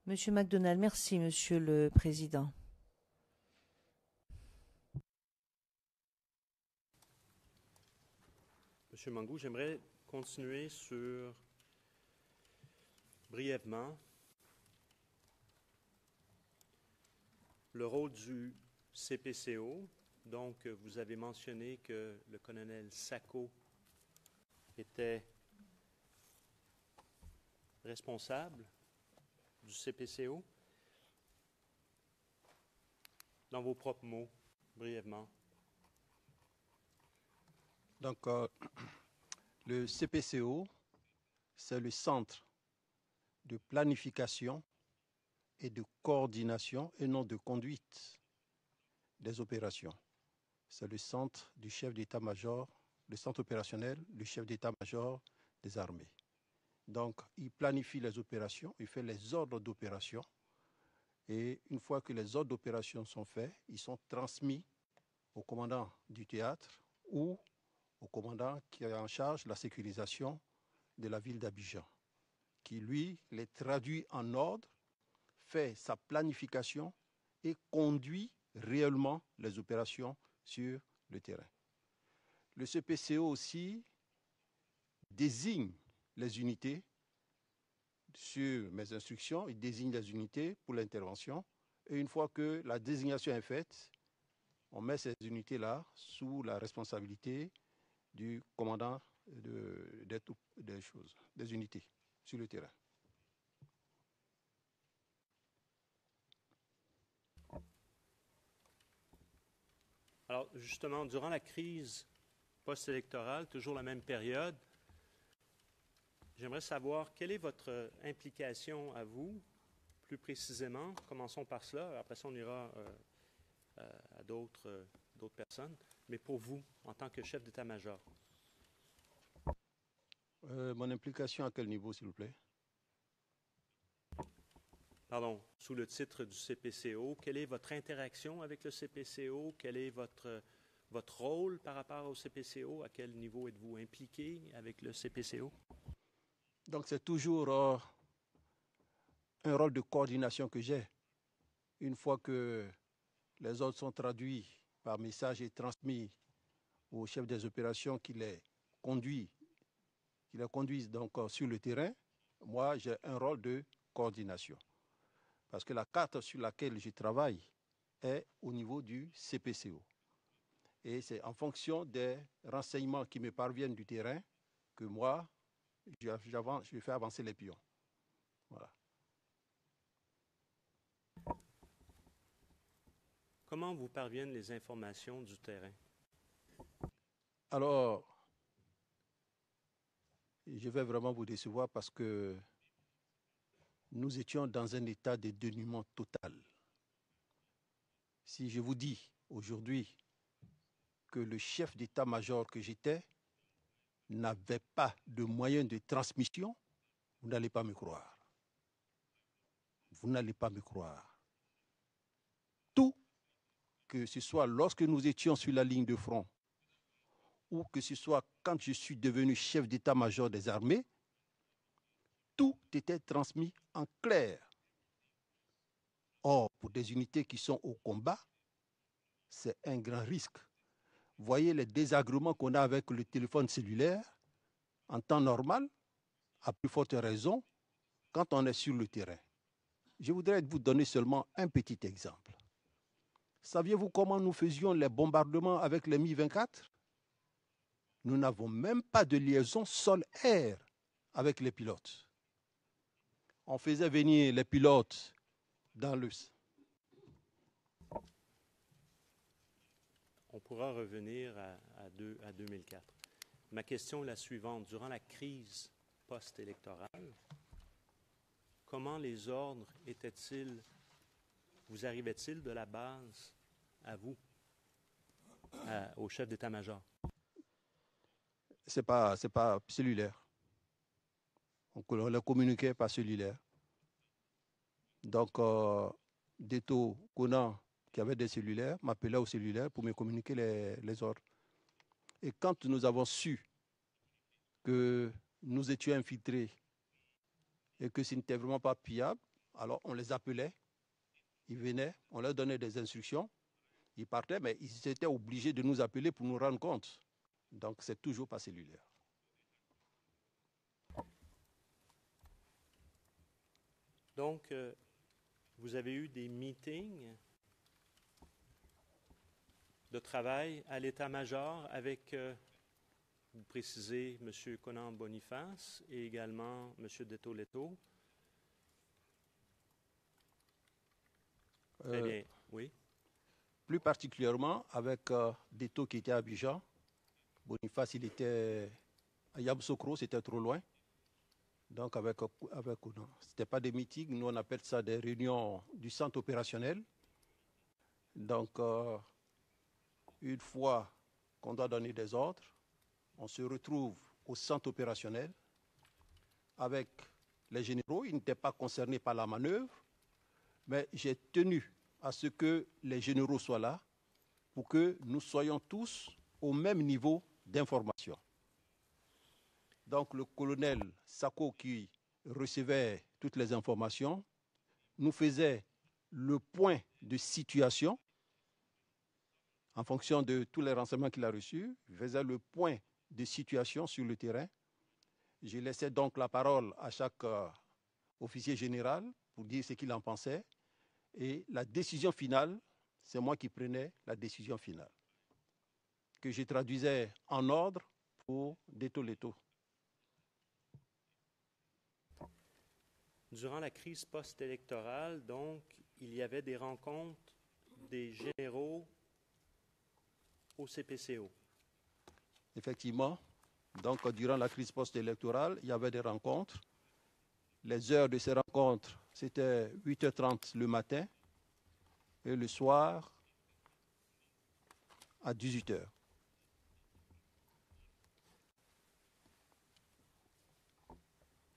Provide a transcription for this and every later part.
Monsieur McDonald, merci, Monsieur le Président. Monsieur Mangou, j'aimerais continuer brièvement le rôle du CPCO. Donc, vous avez mentionné que le colonel Sacco était responsable du CPCO. Dans vos propres mots, brièvement. Donc, le CPCO, c'est le centre de planification et de coordination et non de conduite des opérations. C'est le centre du chef d'état-major, le centre opérationnel du chef d'état-major des armées. Donc, il planifie les opérations, il fait les ordres d'opération. Et une fois que les ordres d'opération sont faits, ils sont transmis au commandant du théâtre ou au commandant qui est en charge de la sécurisation de la ville d'Abidjan, qui, lui, les traduit en ordre, fait sa planification et conduit réellement les opérations sur le terrain. Le CPCO aussi désigne les unités sur mes instructions, il désigne les unités pour l'intervention. Et une fois que la désignation est faite, on met ces unités-là sous la responsabilité du commandant des unités sur le terrain. Alors, justement, durant la crise post-électorale, toujours la même période, j'aimerais savoir quelle est votre implication à vous, plus précisément. Commençons par cela, après ça on ira à d'autres personnes. Mais pour vous, en tant que chef d'état-major. Mon implication à quel niveau, s'il vous plaît? Pardon, sous le titre du CPCO, quelle est votre interaction avec le CPCO? Quel est votre rôle par rapport au CPCO? À quel niveau êtes-vous impliqué avec le CPCO? Donc c'est toujours un rôle de coordination que j'ai. Une fois que les ordres sont traduits par message et transmis au chef des opérations qui les conduisent donc sur le terrain, moi j'ai un rôle de coordination. Parce que la carte sur laquelle je travaille est au niveau du CPCO. Et c'est en fonction des renseignements qui me parviennent du terrain que moi, je fais avancer les pions. Voilà. Comment vous parviennent les informations du terrain? Alors, je vais vraiment vous décevoir parce que nous étions dans un état de dénuement total. Si je vous dis aujourd'hui que le chef d'état-major que j'étais n'avait pas de moyens de transmission, vous n'allez pas me croire. Vous n'allez pas me croire. Tout, que ce soit lorsque nous étions sur la ligne de front, ou que ce soit quand je suis devenu chef d'état-major des armées, tout était transmis en clair. Or, pour des unités qui sont au combat, c'est un grand risque. Voyez les désagréments qu'on a avec le téléphone cellulaire en temps normal, à plus forte raison, quand on est sur le terrain. Je voudrais vous donner seulement un petit exemple. Saviez-vous comment nous faisions les bombardements avec les Mi-24? Nous n'avons même pas de liaison sol-air avec les pilotes. On faisait venir les pilotes dans le... On pourra revenir à 2004. Ma question est la suivante. Durant la crise post-électorale, comment les ordres vous arrivaient-ils de la base à vous, au chef d'état-major? C'est pas cellulaire. On les communiquait par cellulaire. Donc, Deto Conan, qui avait des cellulaires, m'appelait au cellulaire pour me communiquer les ordres. Et quand nous avons su que nous étions infiltrés et que ce n'était vraiment pas pillable, Alors on les appelait, ils venaient, on leur donnait des instructions, ils partaient, mais ils étaient obligés de nous appeler pour nous rendre compte. Donc c'est toujours par cellulaire. Donc, vous avez eu des meetings de travail à l'état-major avec, vous précisez, M. Conan Boniface et également M. Deto-Leto. Très bien, oui. Plus particulièrement avec Deto qui était à Abidjan. Boniface, il était à Yamoussoukro, c'était trop loin. Donc avec Conan. Ce n'était pas des meetings, nous on appelle ça des réunions du centre opérationnel. Donc une fois qu'on doit donner des ordres, on se retrouve au centre opérationnel avec les généraux. Ils n'étaient pas concernés par la manœuvre, mais j'ai tenu à ce que les généraux soient là pour que nous soyons tous au même niveau d'information. Donc le colonel Sako qui recevait toutes les informations nous faisait le point de situation en fonction de tous les renseignements qu'il a reçus. Il faisait le point de situation sur le terrain. Je laissais donc la parole à chaque officier général pour dire ce qu'il en pensait. Et la décision finale, c'est moi qui prenais la décision finale, que je traduisais en ordre pour Deto-Leto. Durant la crise post-électorale, donc, il y avait des rencontres des généraux au CPCO. Effectivement. Donc, durant la crise post-électorale, il y avait des rencontres. Les heures de ces rencontres, c'était 8h30 le matin et le soir à 18h.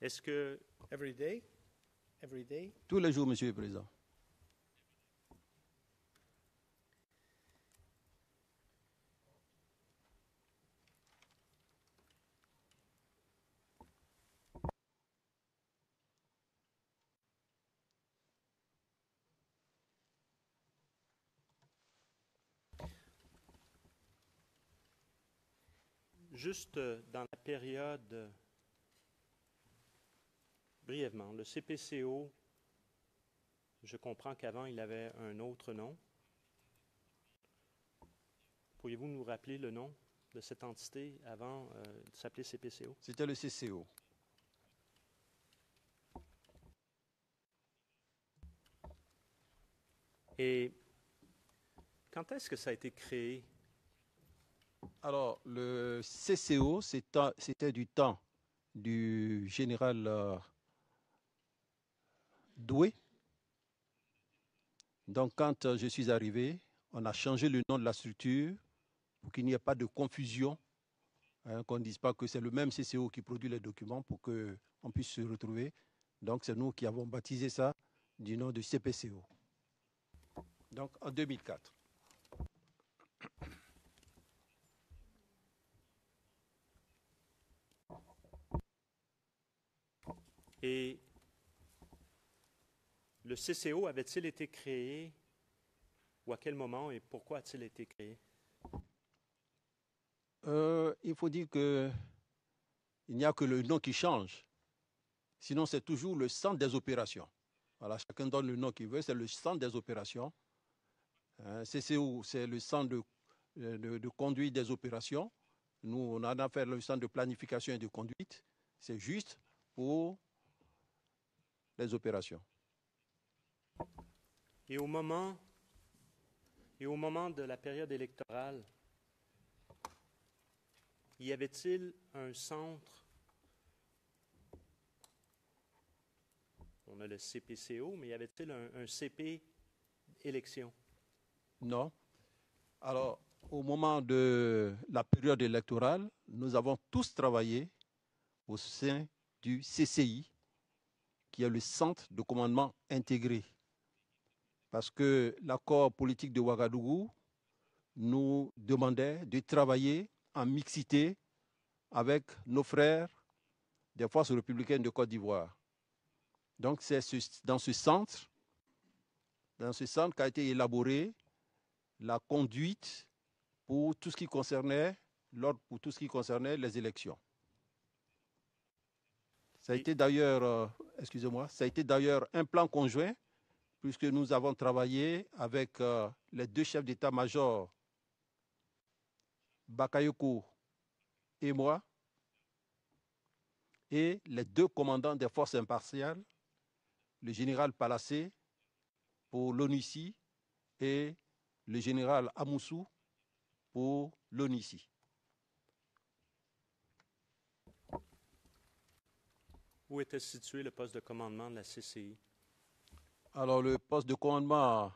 Est-ce que Every day? Every day? Tous les jours, Monsieur le Président. juste dans la période, brièvement, le CPCO, je comprends qu'avant il avait un autre nom. Pourriez-vous nous rappeler le nom de cette entité avant de s'appeler CPCO? C'était le CCO. Et quand est-ce que ça a été créé? Alors, le CCO, c'était du temps du général Doué. Donc, quand je suis arrivé, on a changé le nom de la structure pour qu'il n'y ait pas de confusion, qu'on ne dise pas que c'est le même CCO qui produit les documents pour qu'on puisse se retrouver. Donc, c'est nous qui avons baptisé ça du nom de CPCO. Donc, en 2004. Et le CCO avait-il été créé ou à quel moment et pourquoi a-t-il été créé? Il faut dire qu'il n'y a que le nom qui change. Sinon, c'est toujours le centre des opérations. Voilà, chacun donne le nom qu'il veut, c'est le centre des opérations. CCO, c'est le centre de conduite des opérations. Nous, on en a fait le centre de planification et de conduite. C'est juste pour les opérations. Et au moment de la période électorale, y avait-il un centre? On a le CPCO, mais y avait-il un CP élection? Non. Alors, au moment de la période électorale, nous avons tous travaillé au sein du CCI, qui est le Centre de commandement intégré. Parce que l'accord politique de Ouagadougou nous demandait de travailler en mixité avec nos frères des forces républicaines de Côte d'Ivoire. Donc, c'est dans ce centre qu'a été élaborée la conduite pour tout ce qui concernait les élections. Ça a été d'ailleurs, ça a été d'ailleurs un plan conjoint, puisque nous avons travaillé avec les deux chefs d'état-major, Bakayoko et moi, et les deux commandants des forces impartiales, le général Palacé pour l'ONUCI et le général Amoussou pour l'ONUCI. Où était situé le poste de commandement de la CCI? Alors, le poste de commandement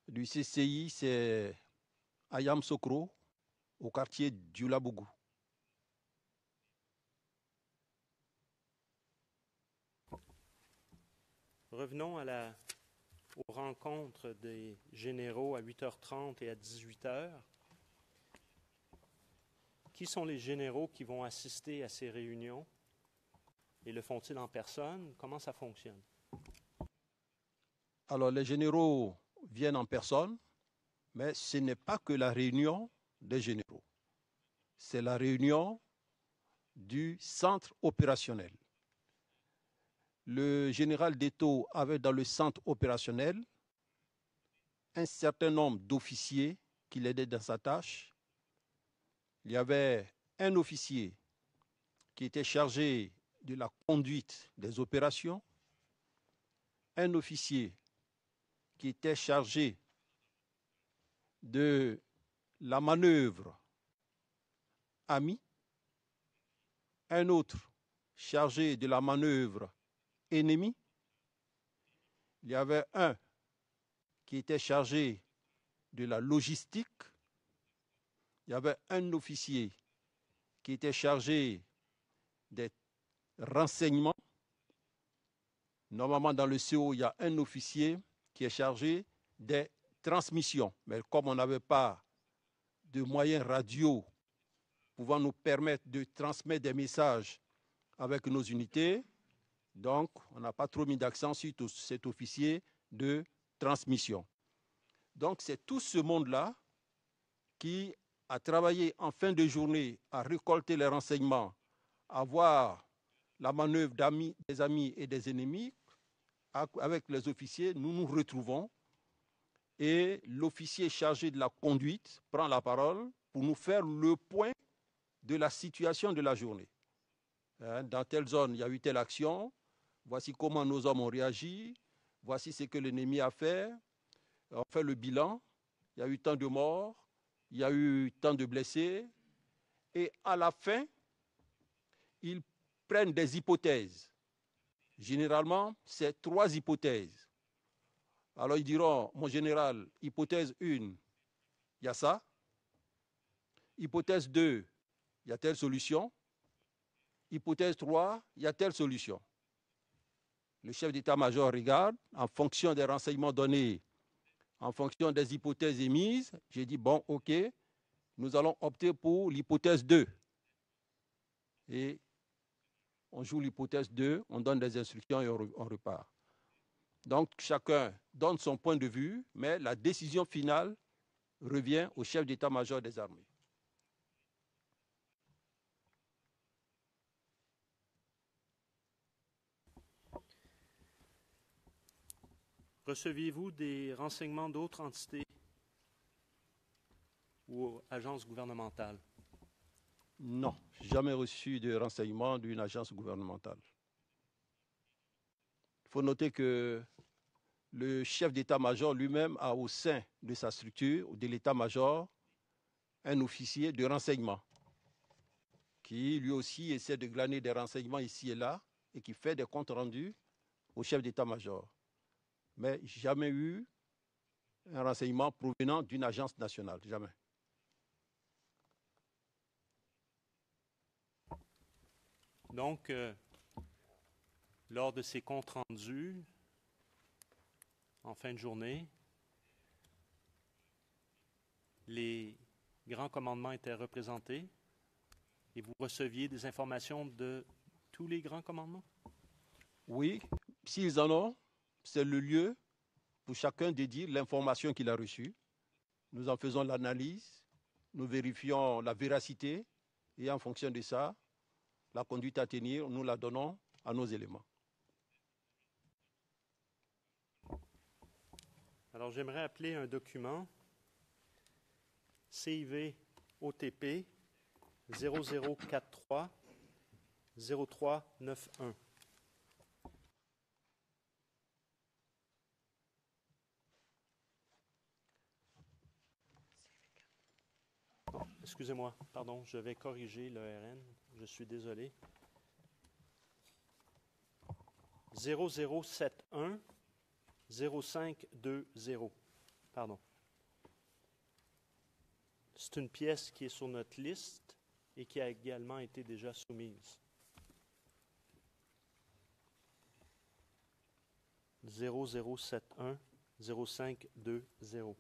du CCI, c'est à Yamsokro, au quartier d'Ulabougou. Revenons aux rencontres des généraux à 8h30 et à 18h. Qui sont les généraux qui vont assister à ces réunions? Et le font-ils en personne? Comment ça fonctionne? Alors, les généraux viennent en personne, mais ce n'est pas que la réunion des généraux. C'est la réunion du centre opérationnel. Le général Deto avait dans le centre opérationnel un certain nombre d'officiers qui l'aidaient dans sa tâche. Il y avait un officier qui était chargé de la conduite des opérations, un officier qui était chargé de la manœuvre ami, un autre chargé de la manœuvre ennemi. Il y avait un qui était chargé de la logistique. Il y avait un officier qui était chargé des renseignements. Normalement, dans le CO, il y a un officier qui est chargé des transmissions. Mais comme on n'avait pas de moyens radio pouvant nous permettre de transmettre des messages avec nos unités, donc on n'a pas trop mis d'accent sur cet officier de transmission. Donc c'est tout ce monde-là qui a travaillé en fin de journée à récolter les renseignements, à voir la manœuvre des amis et des ennemis. Avec les officiers, nous nous retrouvons et l'officier chargé de la conduite prend la parole pour nous faire le point de la situation de la journée. Dans telle zone, il y a eu telle action, voici comment nos hommes ont réagi, voici ce que l'ennemi a fait, on fait le bilan, il y a eu tant de morts, il y a eu tant de blessés, et à la fin, ils prennent des hypothèses. Généralement, c'est 3 hypothèses. Alors ils diront, mon général, hypothèse 1, il y a ça. Hypothèse 2, il y a telle solution. Hypothèse 3, il y a telle solution. Le chef d'état-major regarde, en fonction des renseignements donnés, en fonction des hypothèses émises, j'ai dit, bon, ok, nous allons opter pour l'hypothèse 2. Et on joue l'hypothèse 2, on donne des instructions et on repart. Donc, chacun donne son point de vue, mais la décision finale revient au chef d'état-major des armées. Receviez-vous des renseignements d'autres entités ou agences gouvernementales? Non, jamais reçu de renseignements d'une agence gouvernementale. Il faut noter que le chef d'état-major lui-même a au sein de sa structure, de l'état-major, un officier de renseignement qui lui aussi essaie de glaner des renseignements ici et là et qui fait des comptes rendus au chef d'état-major. Mais jamais eu un renseignement provenant d'une agence nationale, jamais. Donc, lors de ces comptes rendus, en fin de journée, les grands commandements étaient représentés et vous receviez des informations de tous les grands commandements? Oui, S'ils en ont, c'est le lieu pour chacun de dire l'information qu'il a reçue. Nous en faisons l'analyse, nous vérifions la véracité et en fonction de ça, la conduite à tenir, nous la donnons à nos éléments. Alors, j'aimerais appeler un document CIV OTP 0043 0391. Non, excusez-moi, pardon, je vais corriger l'ERN, je suis désolé. 0071 0520. Pardon. C'est une pièce qui est sur notre liste et qui a également été déjà soumise. 0071 0520.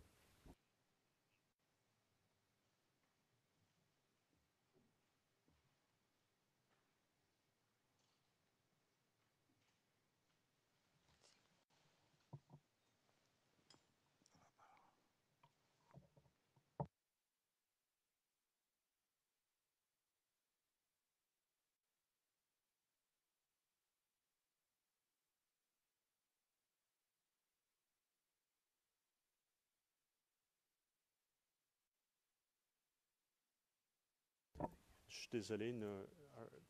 Je suis désolé.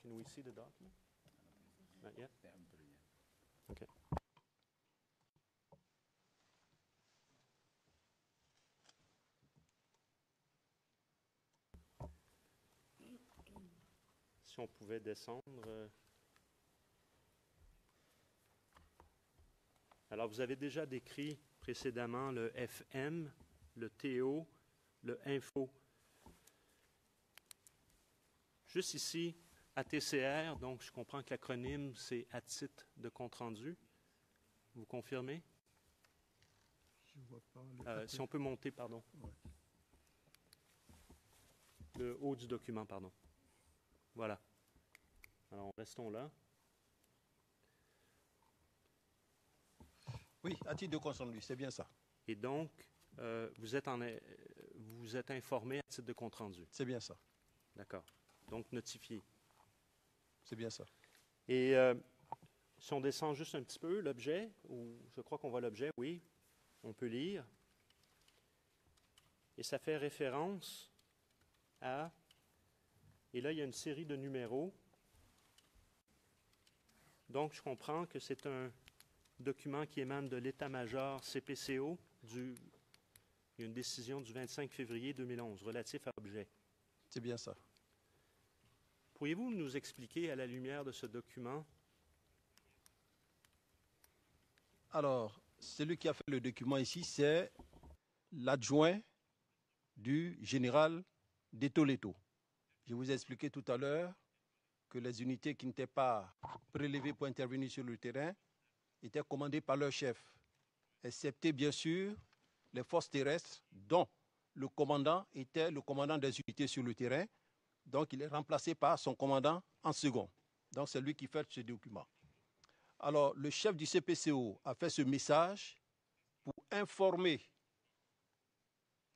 Can we see the document? Not yet? Okay. Si on pouvait descendre. Alors, vous avez déjà décrit précédemment le FM, le TO, le Info. Juste ici, ATCR, donc je comprends que l'acronyme, c'est à titre de compte-rendu. Vous confirmez? Je vois pas si on peut monter, pardon. Ouais. Le haut du document, pardon. Voilà. Alors, restons là. Oui, à titre de compte-rendu, c'est bien ça. Et donc, vous êtes informé à titre de compte-rendu. C'est bien ça. D'accord. Donc, notifié. C'est bien ça. Et si on descend juste un petit peu, l'objet, ou je crois qu'on voit l'objet, oui, on peut lire. Et ça fait référence à... Et là, il y a une série de numéros. Donc, je comprends que c'est un document qui émane de l'état-major CPCO. Il y a une décision du 25 février 2011 relatif à l'objet. C'est bien ça. Pourriez-vous nous expliquer à la lumière de ce document? Alors, celui qui a fait le document ici, c'est l'adjoint du général de Toledo. Je vous ai expliqué tout à l'heure que les unités qui n'étaient pas prélevées pour intervenir sur le terrain étaient commandées par leur chef, excepté bien sûr les forces terrestres dont le commandant était le commandant des unités sur le terrain. Donc, il est remplacé par son commandant en second. Donc, c'est lui qui fait ce document. Alors, le chef du CPCO a fait ce message pour informer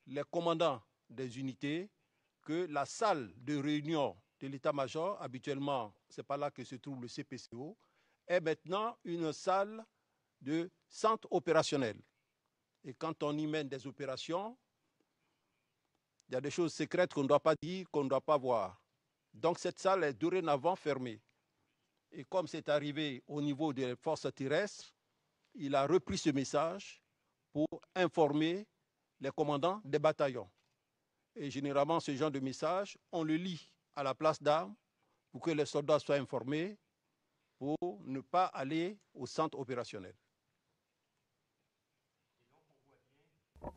les commandants des unités que la salle de réunion de l'état-major, habituellement, ce n'est pas là que se trouve le CPCO, est maintenant une salle de centre opérationnel. Et quand on y mène des opérations, il y a des choses secrètes qu'on ne doit pas dire, qu'on ne doit pas voir. Donc cette salle est dorénavant fermée. Et comme c'est arrivé au niveau des forces terrestres, il a repris ce message pour informer les commandants des bataillons. Et généralement, ce genre de message, on le lit à la place d'armes pour que les soldats soient informés pour ne pas aller au centre opérationnel.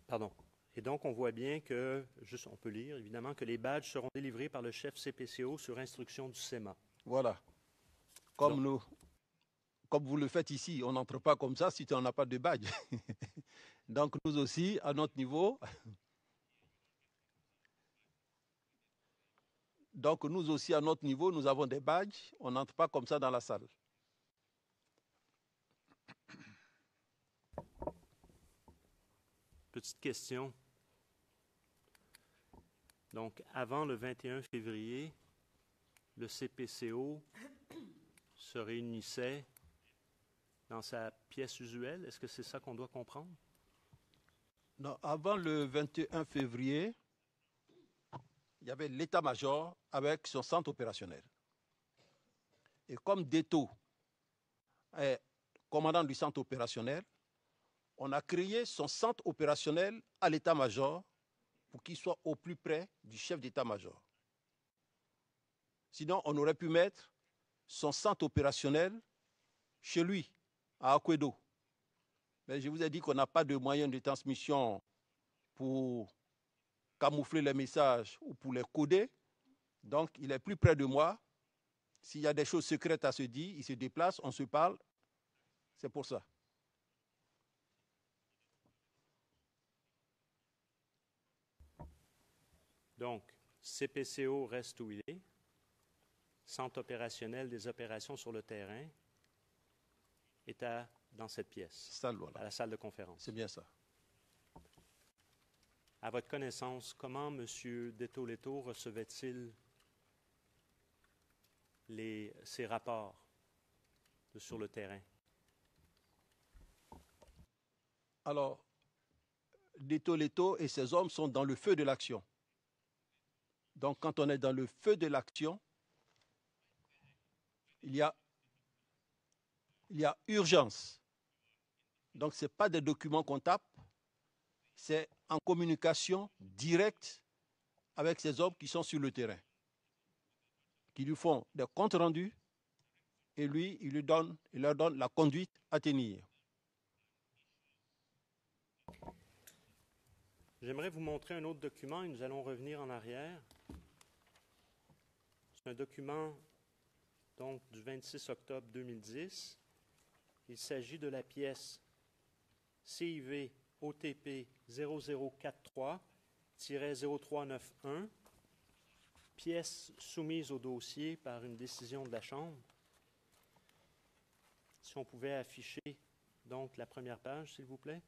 Pardon. Et donc, on voit bien que, juste on peut lire évidemment, que les badges seront délivrés par le chef CPCO sur instruction du SEMA. Voilà. Comme vous le faites ici, on n'entre pas comme ça si tu n'en as pas de badge. Donc nous aussi, à notre niveau, nous avons des badges, on n'entre pas comme ça dans la salle. Petite question. Donc, avant le 21 février, le CPCO se réunissait dans sa pièce usuelle. Est-ce que c'est ça qu'on doit comprendre? Non, avant le 21 février, il y avait l'état-major avec son centre opérationnel. Et comme Deto est commandant du centre opérationnel, on a créé son centre opérationnel à l'état-major pour qu'il soit au plus près du chef d'état-major. Sinon, on aurait pu mettre son centre opérationnel chez lui, à Akwedo. Mais je vous ai dit qu'on n'a pas de moyens de transmission pour camoufler les messages ou pour les coder. Donc, il est plus près de moi. S'il y a des choses secrètes à se dire, il se déplace, on se parle. C'est pour ça. Donc, CPCO reste où il est. Centre opérationnel des opérations sur le terrain est dans cette pièce, Salle, voilà. à la salle de conférence. C'est bien ça. À votre connaissance, comment M. Deto-Leto recevait-il ces rapports sur le terrain? Alors, Deto-Leto et ses hommes sont dans le feu de l'action. Donc, quand on est dans le feu de l'action, il y a urgence. Donc, ce n'est pas des documents qu'on tape, c'est en communication directe avec ces hommes qui sont sur le terrain, qui lui font des comptes rendus et lui, il leur donne la conduite à tenir. J'aimerais vous montrer un autre document et nous allons revenir en arrière. C'est un document donc, du 26 octobre 2010. Il s'agit de la pièce CIV OTP 0043-0391, pièce soumise au dossier par une décision de la Chambre. Si on pouvait afficher donc la première page, s'il vous plaît.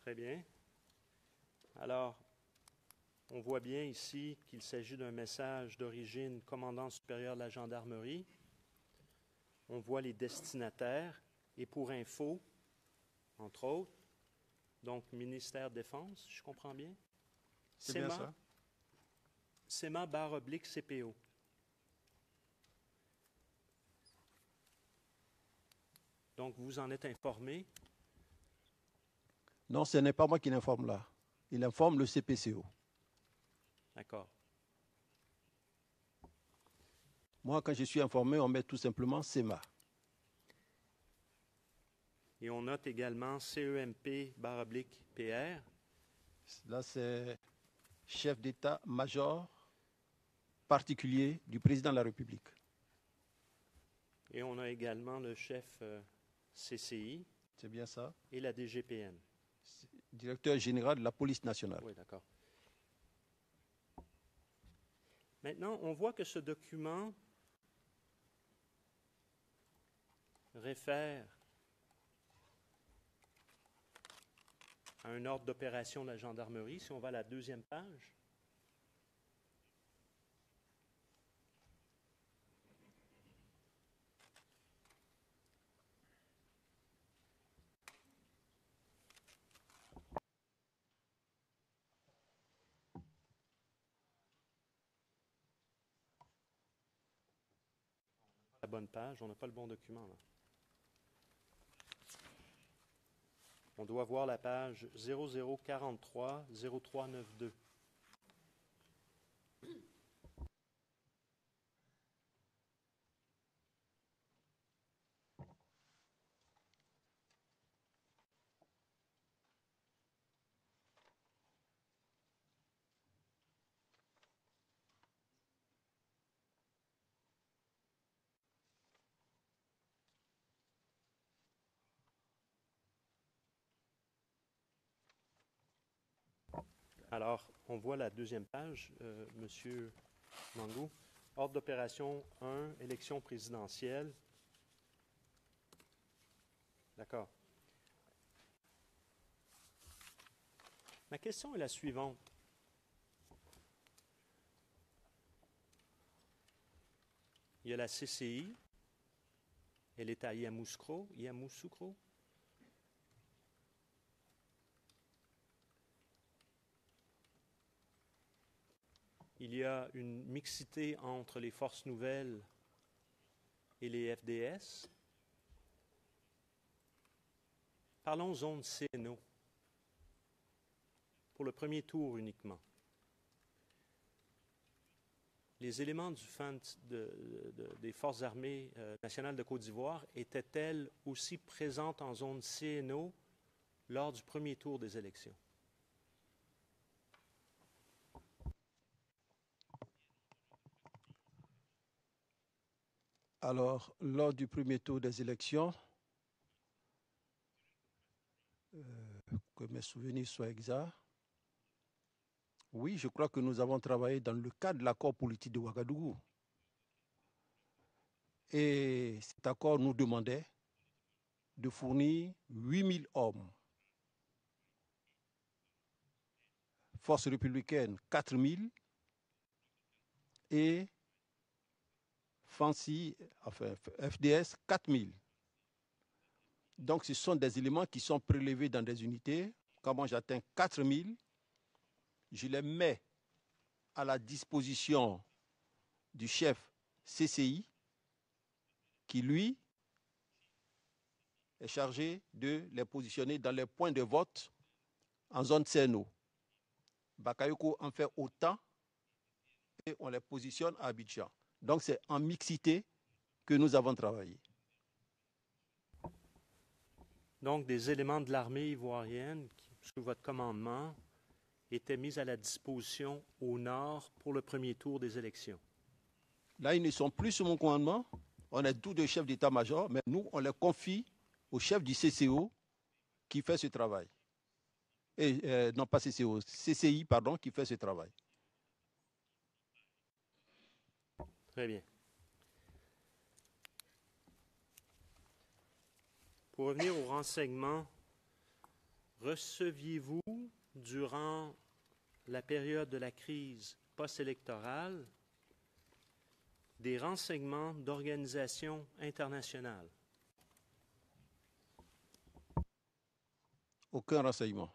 Très bien. Alors, on voit bien ici qu'il s'agit d'un message d'origine commandant supérieur de la gendarmerie. On voit les destinataires et pour info, entre autres, donc ministère de Défense, je comprends bien? C'est bien ça. CEMA/CPO. Donc, vous en êtes informé? Non, ce n'est pas moi qui l'informe là. Il informe le CPCO. D'accord. Moi, quand je suis informé, on met tout simplement CEMA. Et on note également CEMP/PR. Là, c'est chef d'état-major particulier du président de la République. Et on a également le chef CCI. C'est bien ça. Et la DGPN. Directeur général de la police nationale. Oui, d'accord. Maintenant, on voit que ce document réfère à un ordre d'opération de la gendarmerie. Si on va à la deuxième page. La bonne page, on n'a pas le bon document là. On doit voir la page 0043-0392. Alors, on voit la deuxième page, Monsieur Mangou. Ordre d'opération 1, élection présidentielle. D'accord. Ma question est la suivante. Il y a la CCI. Elle est à Yamoussoukro. Il y a une mixité entre les forces nouvelles et les FDS. Parlons zone CNO. Pour le premier tour uniquement. Les éléments du FANT des Forces armées nationales de Côte d'Ivoire étaient-elles aussi présentes en zone CNO lors du premier tour des élections? Alors, lors du premier tour des élections, que mes souvenirs soient exacts, oui, je crois que nous avons travaillé dans le cadre de l'accord politique de Ouagadougou. Et cet accord nous demandait de fournir 8000 hommes. Force républicaine, 4000. Et FANCI, enfin FDS, 4000. Donc, ce sont des éléments qui sont prélevés dans des unités. Quand moi j'atteins 4000, je les mets à la disposition du chef CCI, qui, lui, est chargé de les positionner dans les points de vote en zone CNO. Bakayoko en fait autant et on les positionne à Abidjan. Donc, c'est en mixité que nous avons travaillé. Donc, des éléments de l'armée ivoirienne, sous votre commandement, étaient mis à la disposition au nord pour le premier tour des élections. Là, ils ne sont plus sous mon commandement. On est tous deux chefs d'état-major, mais nous, on les confie au chef du CCO qui fait ce travail. Et, non, pas CCO, CCI, pardon, qui fait ce travail. Très bien. Pour revenir au renseignement, receviez-vous, durant la période de la crise post-électorale, des renseignements d'organisations internationales? Aucun renseignement.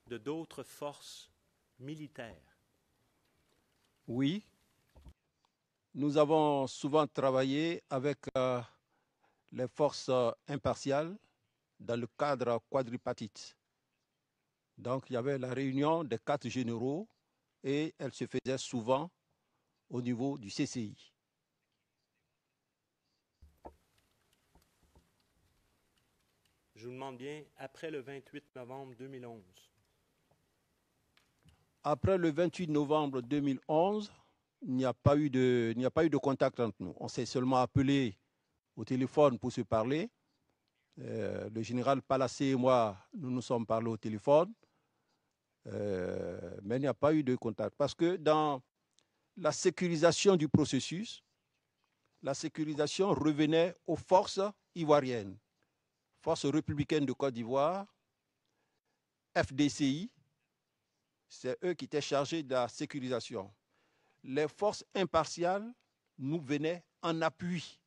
De d'autres forces militaires? Oui. Nous avons souvent travaillé avec les forces impartiales dans le cadre quadripartite. Donc, il y avait la réunion des 4 généraux et elle se faisait souvent au niveau du CCI. Je vous demande bien, après le 28 novembre 2011. Après le 28 novembre 2011, il n'y a pas eu de contact entre nous. On s'est seulement appelé au téléphone pour se parler. Le général Palacé et moi, nous nous sommes parlé au téléphone. Mais il n'y a pas eu de contact. Parce que dans la sécurisation du processus, la sécurisation revenait aux forces ivoiriennes. Forces républicaines de Côte d'Ivoire, FDCI, c'est eux qui étaient chargés de la sécurisation. Les forces impartiales nous venaient en appui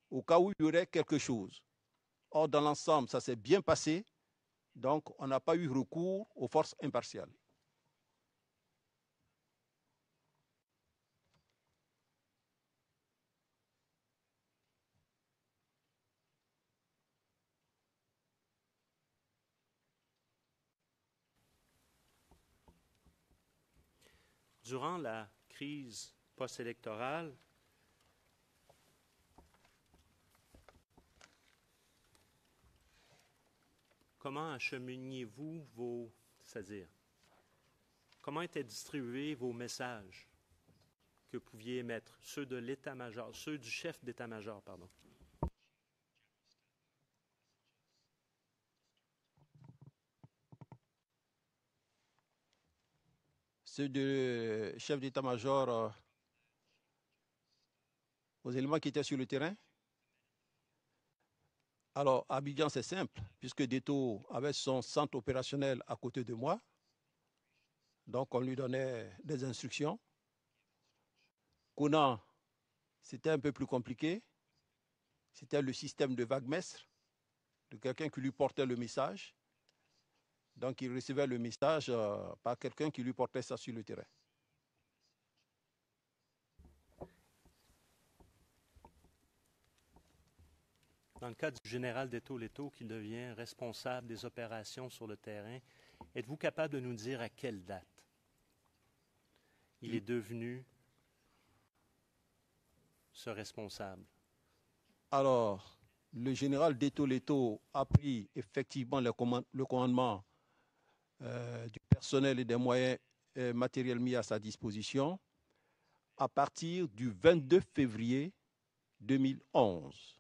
au cas où il y aurait quelque chose. Or, dans l'ensemble, ça s'est bien passé, donc on n'a pas eu recours aux forces impartiales. Durant la crise post-électorale, comment acheminiez-vous comment étaient distribués vos messages que vous pouviez émettre, ceux de l'état-major, ceux du chef d'état-major, pardon? ceux de chef d'état-major aux éléments qui étaient sur le terrain. Alors, à Abidjan, c'est simple, puisque Deto avait son centre opérationnel à côté de moi. Donc, on lui donnait des instructions. Kona, c'était un peu plus compliqué. C'était le système de vague-mestre, de quelqu'un qui lui portait le message. Donc, il recevait le message par quelqu'un qui lui portait ça sur le terrain. Dans le cas du général Deto Leto qui devient responsable des opérations sur le terrain, êtes-vous capable de nous dire à quelle date il est devenu ce responsable? Alors, le général Deto Leto a pris effectivement le commandement du personnel et des moyens matériels mis à sa disposition à partir du 22 février 2011.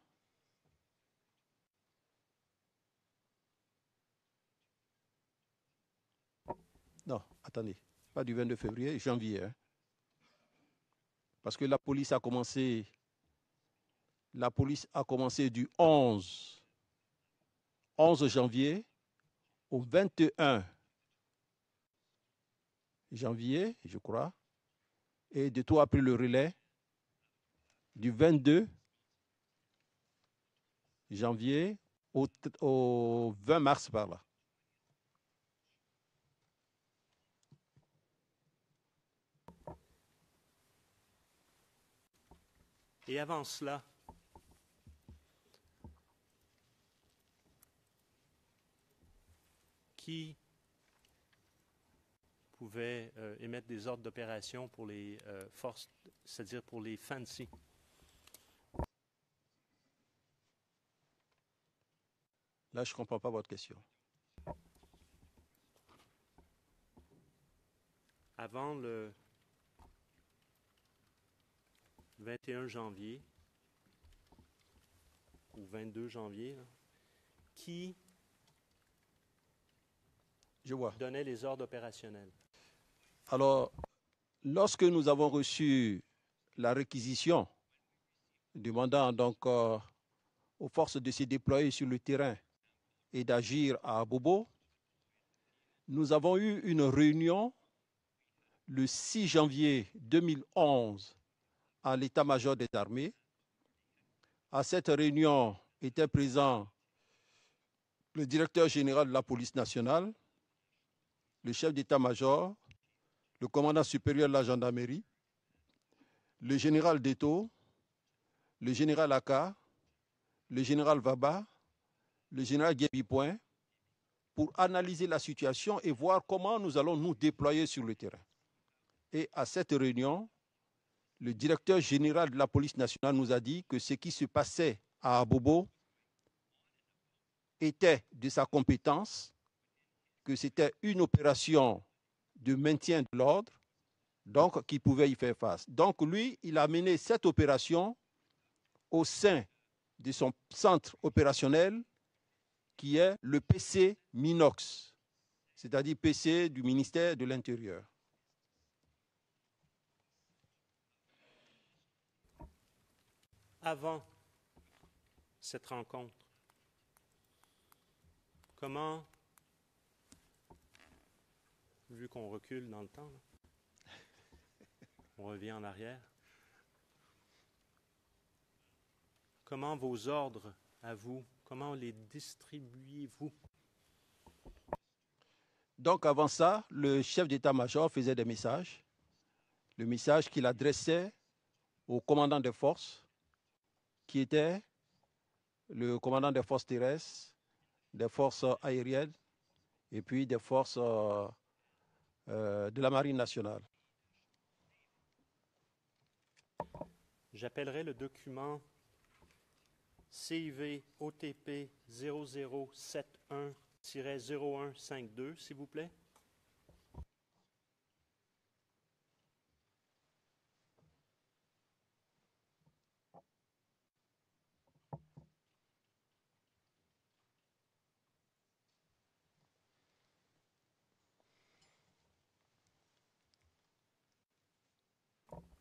Non, attendez, pas du 22 février, janvier. Hein. Parce que la police a commencé du 11 janvier au 21 janvier, je crois. Et Deto a pris le relais du 22 janvier au 20 mars par là. Et avant cela, qui pouvait émettre des ordres d'opération pour les forces, c'est-à-dire pour les FANCI? Là, je ne comprends pas votre question. Avant le 21 janvier ou 22 janvier, là, qui donnait les ordres opérationnels? Alors, lorsque nous avons reçu la réquisition demandant donc aux forces de se déployer sur le terrain et d'agir à Abobo, nous avons eu une réunion le 6 janvier 2011 à l'état-major des armées. À cette réunion était présent le directeur général de la police nationale, le chef d'état-major, le commandant supérieur de la gendarmerie, le général Deto, le général Aka, le général Vaba, le général Guébi-Point, pour analyser la situation et voir comment nous allons nous déployer sur le terrain. Et à cette réunion, le directeur général de la police nationale nous a dit que ce qui se passait à Abobo était de sa compétence, que c'était une opération de maintien de l'ordre, donc qu'il pouvait y faire face. Donc lui, il a mené cette opération au sein de son centre opérationnel qui est le PC Minox, c'est-à-dire PC du ministère de l'Intérieur. Avant cette rencontre, comment, vu qu'on recule dans le temps, là, on revient en arrière, comment vos ordres à vous, comment les distribuez-vous? Donc avant ça, le chef d'état-major faisait des messages, le message qu'il adressait au commandant des forces, qui était le commandant des forces terrestres, des forces aériennes et puis des forces de la marine nationale. J'appellerai le document CIV OTP 0071-0152, s'il vous plaît.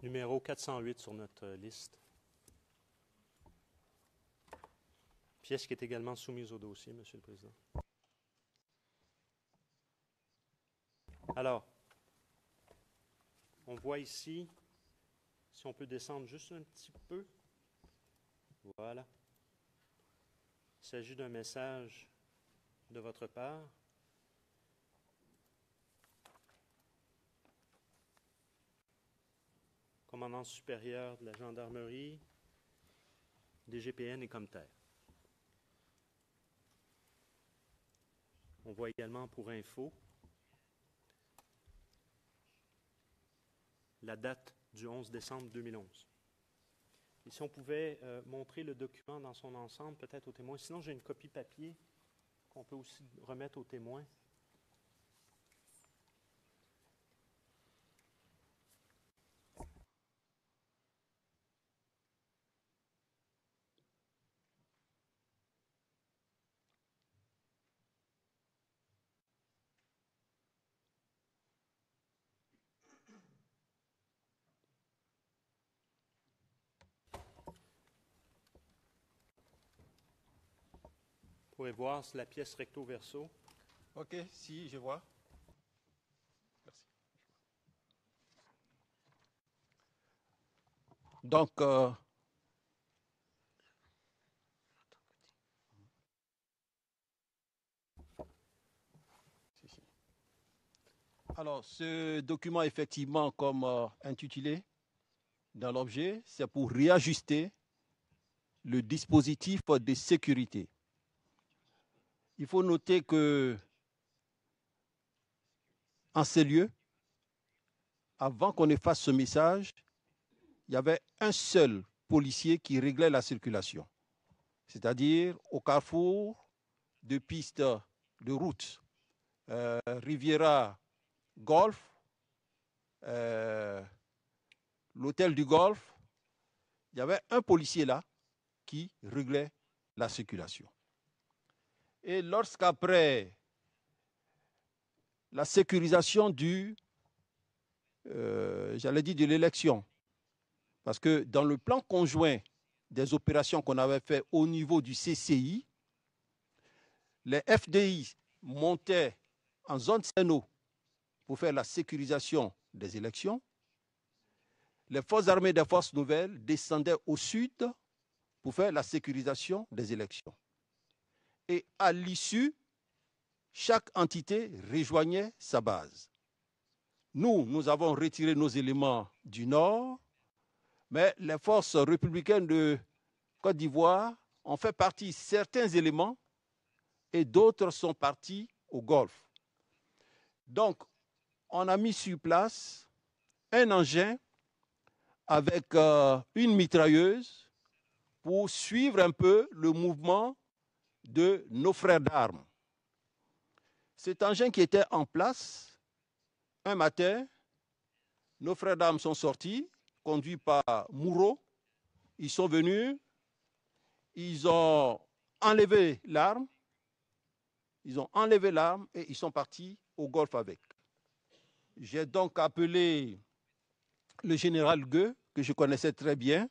numéro 408 sur notre liste. Pièce qui est également soumise au dossier, Monsieur le Président. Alors, on voit ici, si on peut descendre juste un petit peu, voilà. Il s'agit d'un message de votre part. Commandant supérieur de la gendarmerie, DGPN et Comterre. On voit également pour info la date du 11 décembre 2011. Et si on pouvait montrer le document dans son ensemble, peut-être aux témoins. Sinon, j'ai une copie papier qu'on peut aussi remettre aux témoins. Vous pourrez voir la pièce recto verso. OK, si, je vois. Merci. Donc, alors, ce document, effectivement, comme intitulé dans l'objet, c'est pour réajuster le dispositif de sécurité. Il faut noter que, en ces lieux, avant qu'on ne fasse ce message, il y avait un seul policier qui réglait la circulation. C'est-à-dire au carrefour de pistes de route, Riviera Golf, l'hôtel du Golfe, il y avait un policier là qui réglait la circulation. Et lorsqu'après la sécurisation de l'élection, parce que dans le plan conjoint des opérations qu'on avait fait au niveau du CCI, les FDI montaient en zone CNO pour faire la sécurisation des élections. Les forces armées des forces nouvelles descendaient au sud pour faire la sécurisation des élections. Et à l'issue, chaque entité rejoignait sa base. Nous avons retiré nos éléments du nord, mais les forces républicaines de Côte d'Ivoire ont fait partie certains éléments et d'autres sont partis au Golfe. Donc, on a mis sur place un engin avec une mitrailleuse pour suivre un peu le mouvement de nos frères d'armes. Cet engin qui était en place, un matin, nos frères d'armes sont sortis, conduits par Mouro. Ils sont venus, ils ont enlevé l'arme, et ils sont partis au Golfe avec. J'ai donc appelé le général Gueux, que je connaissais très bien,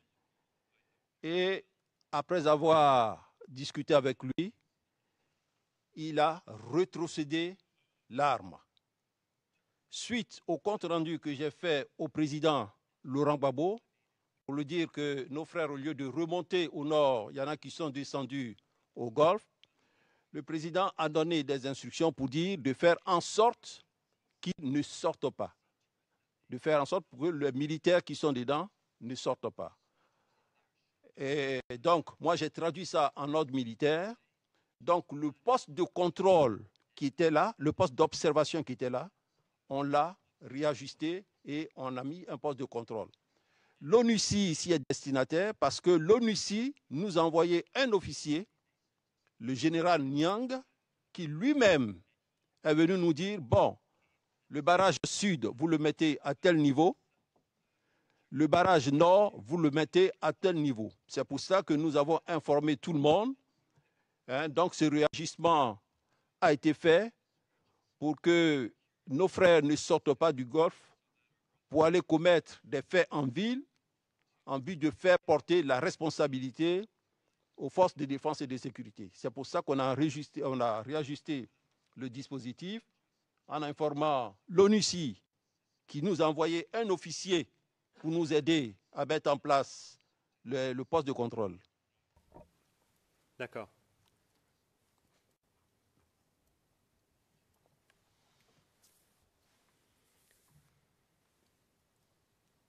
et après avoir discuté avec lui, il a rétrocédé l'arme. Suite au compte rendu que j'ai fait au président Laurent Gbagbo, pour lui dire que nos frères, au lieu de remonter au nord, il y en a qui sont descendus au Golfe, le président a donné des instructions pour dire de faire en sorte qu'ils ne sortent pas. De faire en sorte que les militaires qui sont dedans ne sortent pas. Et donc, moi, j'ai traduit ça en ordre militaire. Donc, le poste de contrôle qui était là, le poste d'observation qui était là, on l'a réajusté et on a mis un poste de contrôle. L'ONUCI ici est destinataire parce que l'ONUCI nous a envoyé un officier, le général Niang, qui lui-même est venu nous dire, bon, le barrage sud, vous le mettez à tel niveau, le barrage nord, vous le mettez à tel niveau. C'est pour ça que nous avons informé tout le monde. Donc, ce réagissement a été fait pour que nos frères ne sortent pas du Golfe pour aller commettre des faits en ville en but de faire porter la responsabilité aux forces de défense et de sécurité. C'est pour ça qu'on a réajusté le dispositif en informant l'ONUCI qui nous a envoyé un officier pour nous aider à mettre en place le poste de contrôle. D'accord.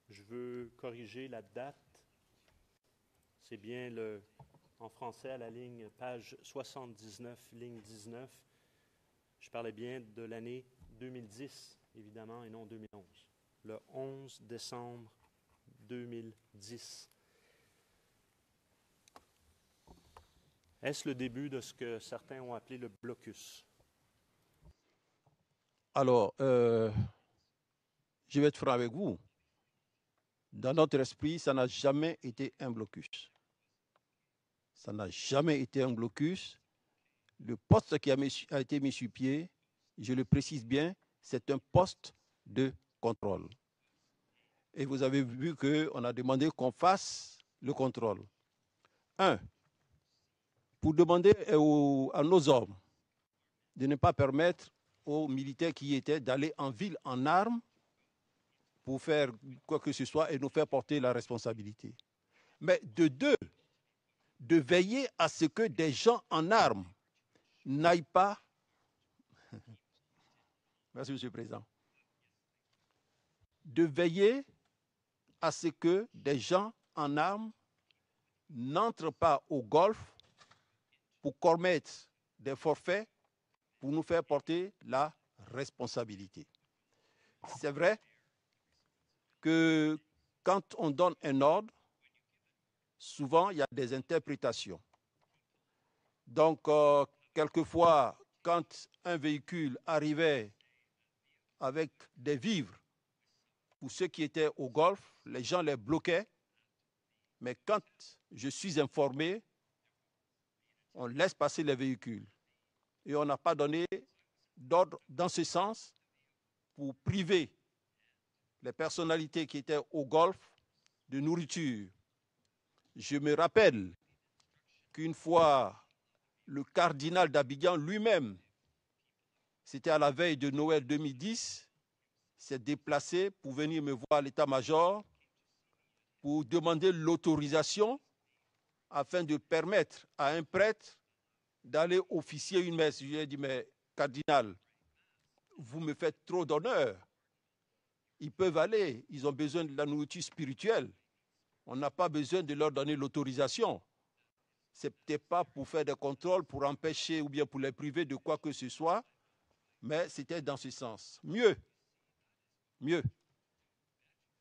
Je veux corriger la date. C'est bien en français à la ligne page 79, ligne 19. Je parlais bien de l'année 2010, évidemment, et non 2011. Le 11 décembre 2010. Est-ce le début de ce que certains ont appelé le blocus? Alors, je vais être franc avec vous. Dans notre esprit, ça n'a jamais été un blocus. Ça n'a jamais été un blocus. Le poste qui a été mis sur pied, je le précise bien, c'est un poste de contrôle. Et vous avez vu qu'on a demandé qu'on fasse le contrôle. Pour demander à nos hommes de ne pas permettre aux militaires qui y étaient d'aller en ville en armes pour faire quoi que ce soit et nous faire porter la responsabilité. Mais de deux, de veiller à ce que des gens en armes n'aillent pas... Merci, Monsieur le Président. De veiller à ce que des gens en armes n'entrent pas au Golfe pour commettre des forfaits pour nous faire porter la responsabilité. C'est vrai que quand on donne un ordre, souvent il y a des interprétations. Donc, quelquefois, quand un véhicule arrivait avec des vivres, pour ceux qui étaient au Golfe, les gens les bloquaient. Mais quand je suis informé, on laisse passer les véhicules. Et on n'a pas donné d'ordre dans ce sens pour priver les personnalités qui étaient au Golfe de nourriture. Je me rappelle qu'une fois, le cardinal d'Abidjan lui-même, c'était à la veille de Noël 2010, s'est déplacé pour venir me voir à l'état-major pour demander l'autorisation afin de permettre à un prêtre d'aller officier une messe. Je lui ai dit, mais cardinal, vous me faites trop d'honneur. Ils peuvent aller, ils ont besoin de la nourriture spirituelle. On n'a pas besoin de leur donner l'autorisation. Ce n'était pas pour faire des contrôles, pour empêcher ou bien pour les priver de quoi que ce soit, mais c'était dans ce sens. Mieux.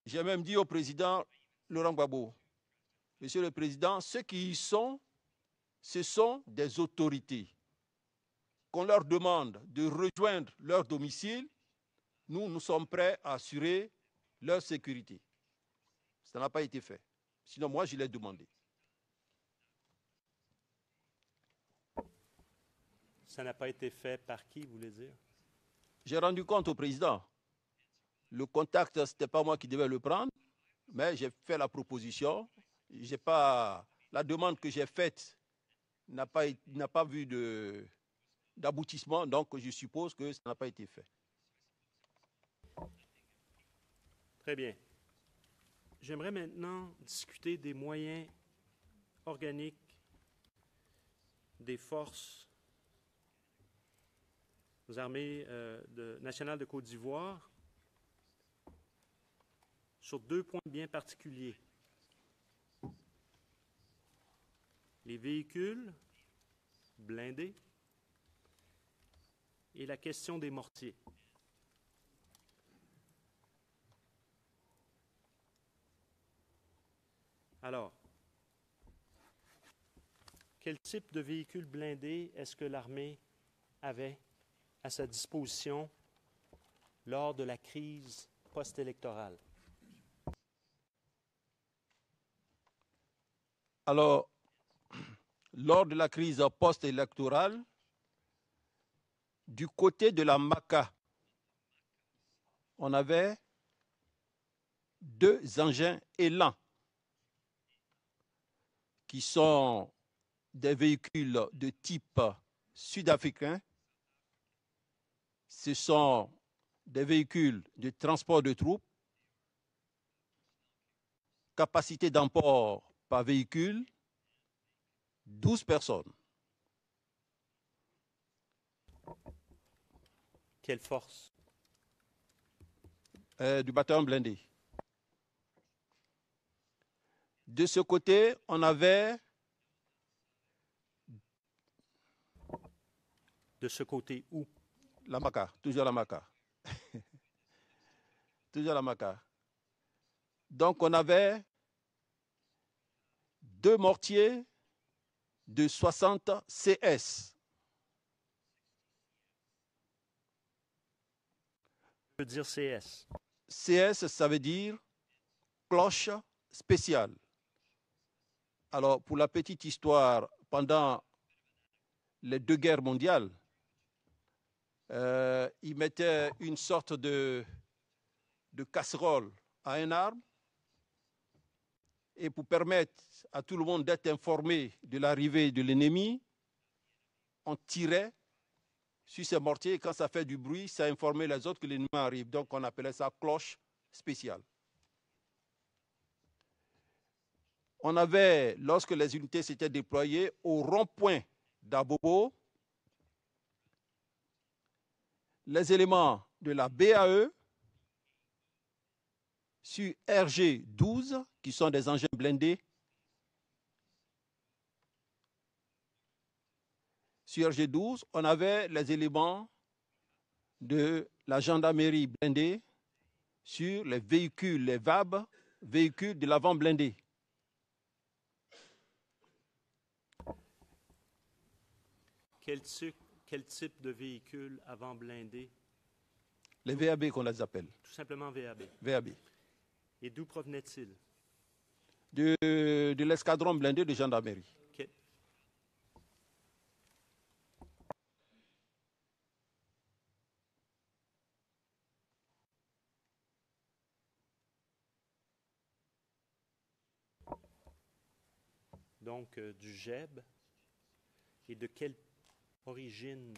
J'ai même dit au président Laurent Gbagbo, Monsieur le Président, ceux qui y sont, ce sont des autorités. Qu'on leur demande de rejoindre leur domicile, nous sommes prêts à assurer leur sécurité. Ça n'a pas été fait. Sinon, moi, je l'ai demandé. Ça n'a pas été fait par qui, vous voulez dire? J'ai rendu compte au président. Le contact, ce n'était pas moi qui devais le prendre, mais j'ai fait la proposition. La demande que j'ai faite n'a pas vu d'aboutissement, donc je suppose que ça n'a pas été fait. Très bien. J'aimerais maintenant discuter des moyens organiques des forces aux armées nationales de Côte d'Ivoire sur 2 points bien particuliers. Les véhicules blindés et la question des mortiers. Alors, quel type de véhicule blindé est-ce que l'armée avait à sa disposition lors de la crise post-électorale? Alors, lors de la crise post-électorale, du côté de la MACA, on avait 2 engins Elan qui sont des véhicules de type sud-africain. Ce sont des véhicules de transport de troupes, capacité d'emport par véhicule, 12 personnes. Quelle force? Du bataillon blindé. De ce côté, on avait... De ce côté où? La Maca, toujours la Maca. Toujours la Maca. Donc, on avait 2 mortiers de 60 CS. Je veux dire CS. CS, ça veut dire cloche spéciale. Alors, pour la petite histoire, pendant les 2 guerres mondiales, ils mettaient une sorte de casserole à un arbre et pour permettre à tout le monde d'être informé de l'arrivée de l'ennemi, on tirait sur ces mortiers et quand ça fait du bruit, ça informait les autres que l'ennemi arrive. Donc, on appelait ça cloche spéciale. On avait, lorsque les unités s'étaient déployées, au rond-point d'Abobo, les éléments de la BAE sur RG-12, qui sont des engins blindés. Sur RG-12, on avait les éléments de la gendarmerie blindée sur les véhicules, les VAB, véhicules de l'avant blindé. Quel type de véhicule avant blindé? Les VAB qu'on les appelle. Tout simplement VAB. VAB. Et d'où provenait-il? De l'escadron blindé de gendarmerie. Okay. Donc, du GEB. Et de quelle origine,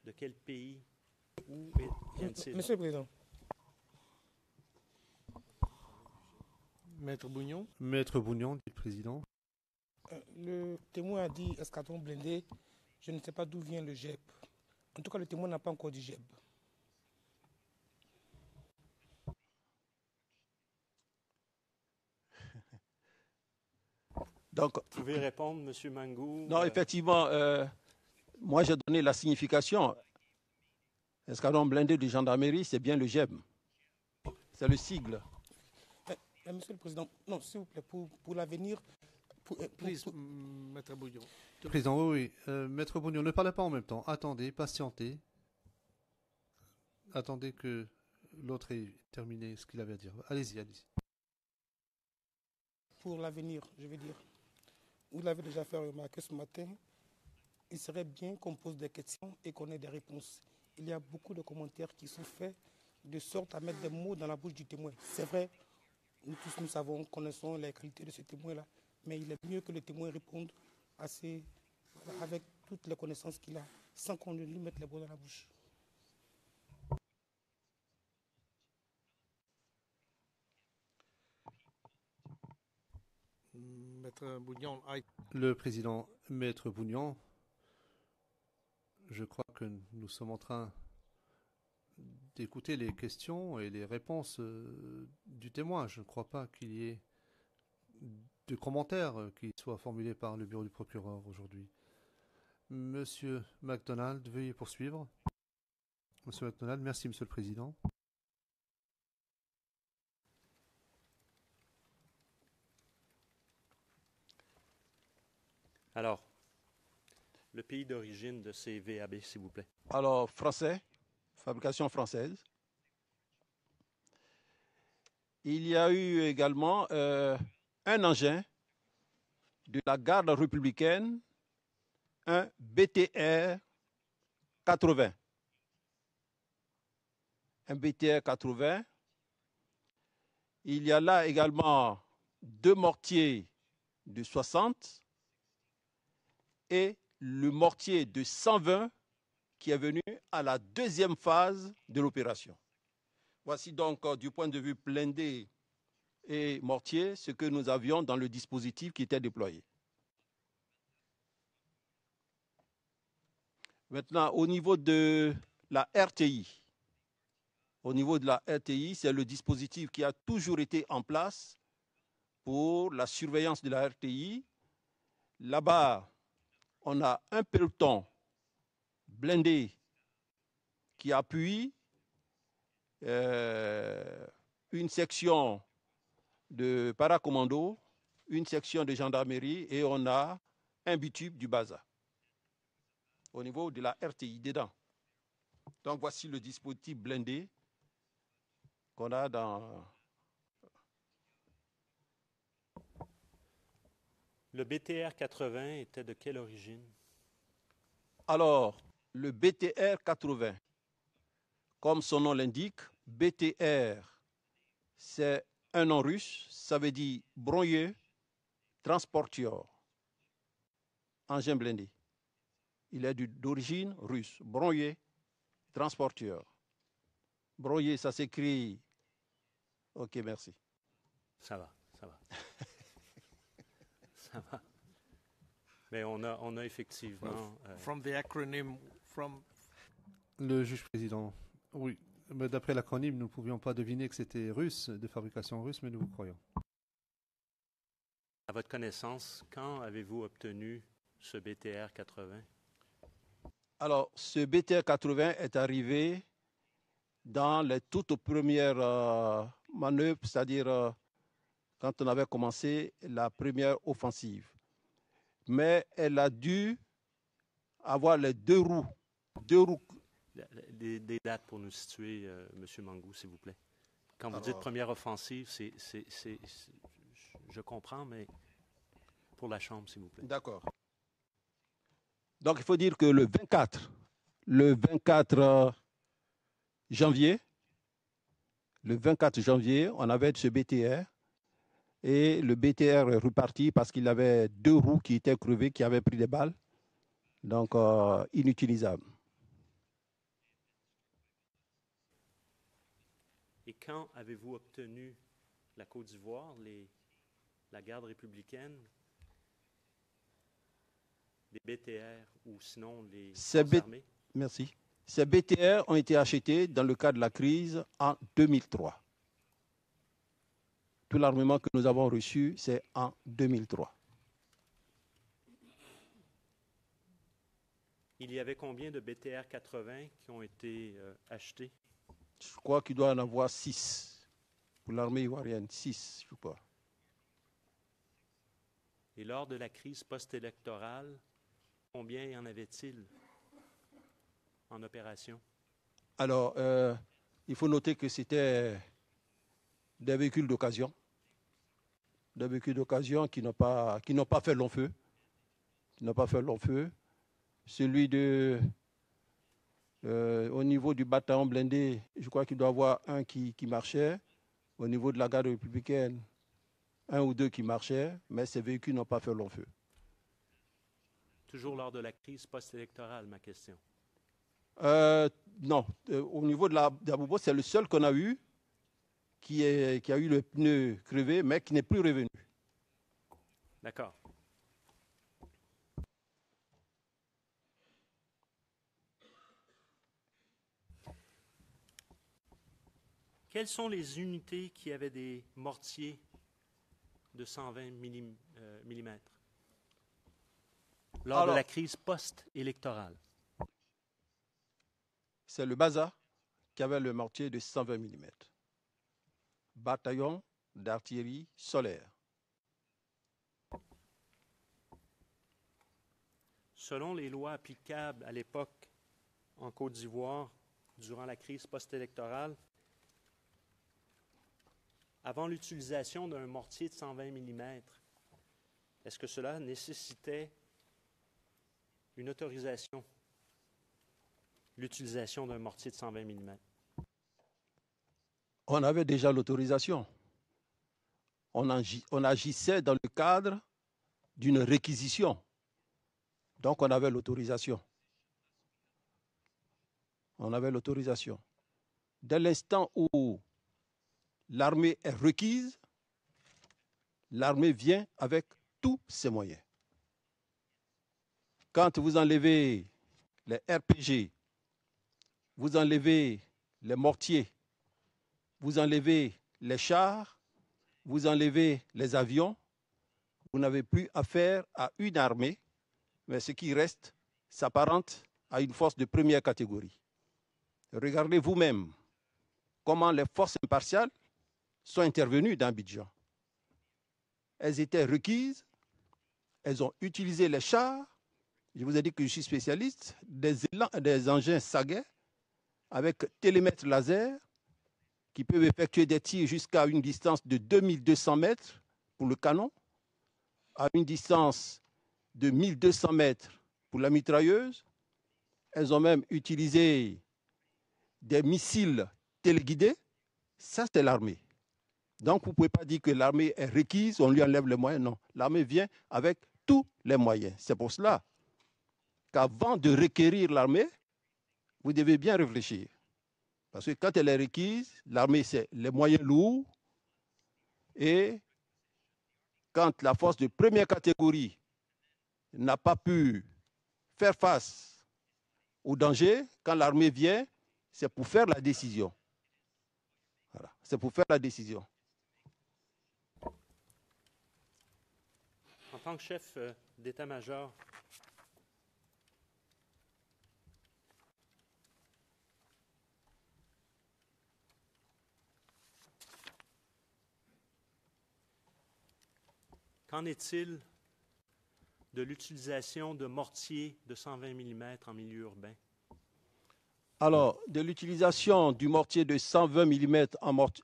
de quel pays, où viennent-ils? Monsieur le Président. Maître Bougnon. Maître Bougnon, dit le président. Le témoin a dit escadron blindé. Je ne sais pas d'où vient le GEB. En tout cas, le témoin n'a pas encore dit GEB. Donc, vous pouvez répondre, M. Mangou? Non, effectivement, moi j'ai donné la signification. Escadron blindé de gendarmerie, c'est bien le GEB. C'est le sigle. Monsieur le Président, non, s'il vous plaît, pour l'avenir... Maître Bougnon. Président, oui. Maître Bougnon, ne parlez pas en même temps. Attendez, patientez. Attendez que l'autre ait terminé ce qu'il avait à dire. Allez-y, allez-y. Pour l'avenir, je veux dire, vous l'avez déjà fait remarquer ce matin, il serait bien qu'on pose des questions et qu'on ait des réponses. Il y a beaucoup de commentaires qui sont faits de sorte à mettre des mots dans la bouche du témoin. C'est vrai, nous tous nous savons, connaissons les qualités de ce témoin-là, mais il est mieux que le témoin réponde avec toutes les connaissances qu'il a, sans qu'on lui mette les mots dans la bouche. Maître Bougnon. Le président, Maître Bougnon, je crois que nous sommes en train d'écouter les questions et les réponses du témoin. Je ne crois pas qu'il y ait de commentaires qui soient formulés par le bureau du procureur aujourd'hui. Monsieur MacDonald, veuillez poursuivre. Monsieur MacDonald, merci, Monsieur le Président. Alors, le pays d'origine de ces VAB, s'il vous plaît. Alors, français, fabrication française. Il y a eu également un engin de la garde républicaine, un BTR 80. Un BTR 80 Il y a là également 2 mortiers de 60 et le mortier de 120 qui est venu à la deuxième phase de l'opération. Voici donc du point de vue blindé et mortier ce que nous avions dans le dispositif qui était déployé. Maintenant, au niveau de la RTI, c'est le dispositif qui a toujours été en place pour la surveillance de la RTI. Là-bas, on a un peloton blindé qui appuie une section de paracommando, une section de gendarmerie et on a un bitube du BASA au niveau de la RTI dedans. Donc voici le dispositif blindé qu'on a dans... Le BTR 80 était de quelle origine? Alors, le BTR 80, comme son nom l'indique, BTR, c'est un nom russe, ça veut dire brouillé, transporteur, engin blindé. Il est d'origine russe, brouillé, transporteur. Brouillé, ça s'écrit... Ok, merci. Ça va. Ça va. Mais on a effectivement... From the acronym, from... Le juge président, oui. Mais d'après l'acronyme, nous ne pouvions pas deviner que c'était russe, de fabrication russe, mais nous vous croyons. À votre connaissance, quand avez-vous obtenu ce BTR 80? Alors, ce BTR 80 est arrivé dans les toutes premières manœuvres, c'est-à-dire quand on avait commencé la première offensive. Mais elle a dû avoir les deux roues. Des dates pour nous situer, M. Mangou, s'il vous plaît. Quand vous dites première offensive, je comprends, mais pour la Chambre, s'il vous plaît. D'accord. Donc, il faut dire que le 24 janvier, on avait ce BTR et le BTR est reparti parce qu'il avait 2 roues qui étaient crevées, qui avaient pris des balles, donc inutilisables. Et quand avez-vous obtenu la Côte d'Ivoire, la garde républicaine, les BTR ou sinon les forces armées? Merci. Ces BTR ont été achetés dans le cadre de la crise en 2003. Tout l'armement que nous avons reçu, c'est en 2003. Il y avait combien de BTR 80 qui ont été achetés? Je crois qu'il doit en avoir 6 pour l'armée ivoirienne. 6, je crois. Et lors de la crise post-électorale, combien y en avait-il en opération? Alors, il faut noter que c'était des véhicules d'occasion. Des véhicules d'occasion qui n'ont pas fait long feu. Celui au niveau du bataillon blindé, je crois qu'il doit y avoir un qui marchait. Au niveau de la garde républicaine, 1 ou 2 qui marchaient, mais ces véhicules n'ont pas fait long feu. Toujours lors de la crise post-électorale, ma question. Non. Au niveau de d'Aboubo, c'est le seul qu'on a eu qui a eu le pneu crevé, mais qui n'est plus revenu. D'accord. Quelles sont les unités qui avaient des mortiers de 120 mm lors de la crise post-électorale? C'est le BASA qui avait le mortier de 120 mm. Bataillon d'artillerie solaire. Selon les lois applicables à l'époque en Côte d'Ivoire, durant la crise post-électorale, avant l'utilisation d'un mortier de 120 mm, est-ce que cela nécessitait une autorisation, l'utilisation d'un mortier de 120 mm? On avait déjà l'autorisation. on agissait dans le cadre d'une réquisition. Donc, on avait l'autorisation. On avait l'autorisation. Dès l'instant où l'armée est requise, l'armée vient avec tous ses moyens. Quand vous enlevez les RPG, vous enlevez les mortiers, vous enlevez les chars, vous enlevez les avions, vous n'avez plus affaire à une armée, mais ce qui reste s'apparente à une force de première catégorie. Regardez vous-même comment les forces impartiales sont intervenues dans Abidjan. Elles étaient requises, elles ont utilisé les chars. Je vous ai dit que je suis spécialiste, des engins Saguet avec télémètre laser qui peuvent effectuer des tirs jusqu'à une distance de 2200 mètres pour le canon, à une distance de 1200 mètres pour la mitrailleuse. Elles ont même utilisé des missiles téléguidés. Ça, c'est l'armée. Donc, vous ne pouvez pas dire que l'armée est requise, on lui enlève les moyens. Non, l'armée vient avec tous les moyens. C'est pour cela qu'avant de requérir l'armée, vous devez bien réfléchir. Parce que quand elle est requise, l'armée, c'est les moyens lourds. Et quand la force de première catégorie n'a pas pu faire face au danger, quand l'armée vient, c'est pour faire la décision. Voilà, c'est pour faire la décision. En tant que chef d'état-major, qu'en est-il de l'utilisation de mortiers de 120 mm en milieu urbain? Alors, de l'utilisation du mortier de 120 mm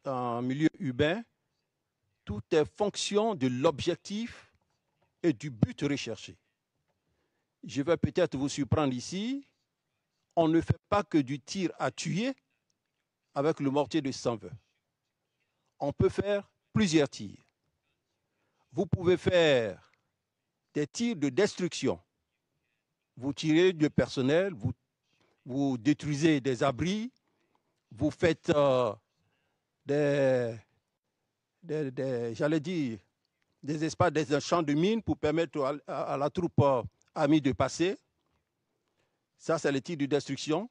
en milieu urbain, tout est fonction de l'objectif et du but recherché. Je vais peut-être vous surprendre ici. On ne fait pas que du tir à tuer avec le mortier de 120. On peut faire plusieurs tirs. Vous pouvez faire des tirs de destruction. Vous tirez du personnel, vous détruisez des abris, vous faites j'allais dire, des espaces, des champs de mines pour permettre à la troupe amie de passer. Ça, c'est les tirs de destruction.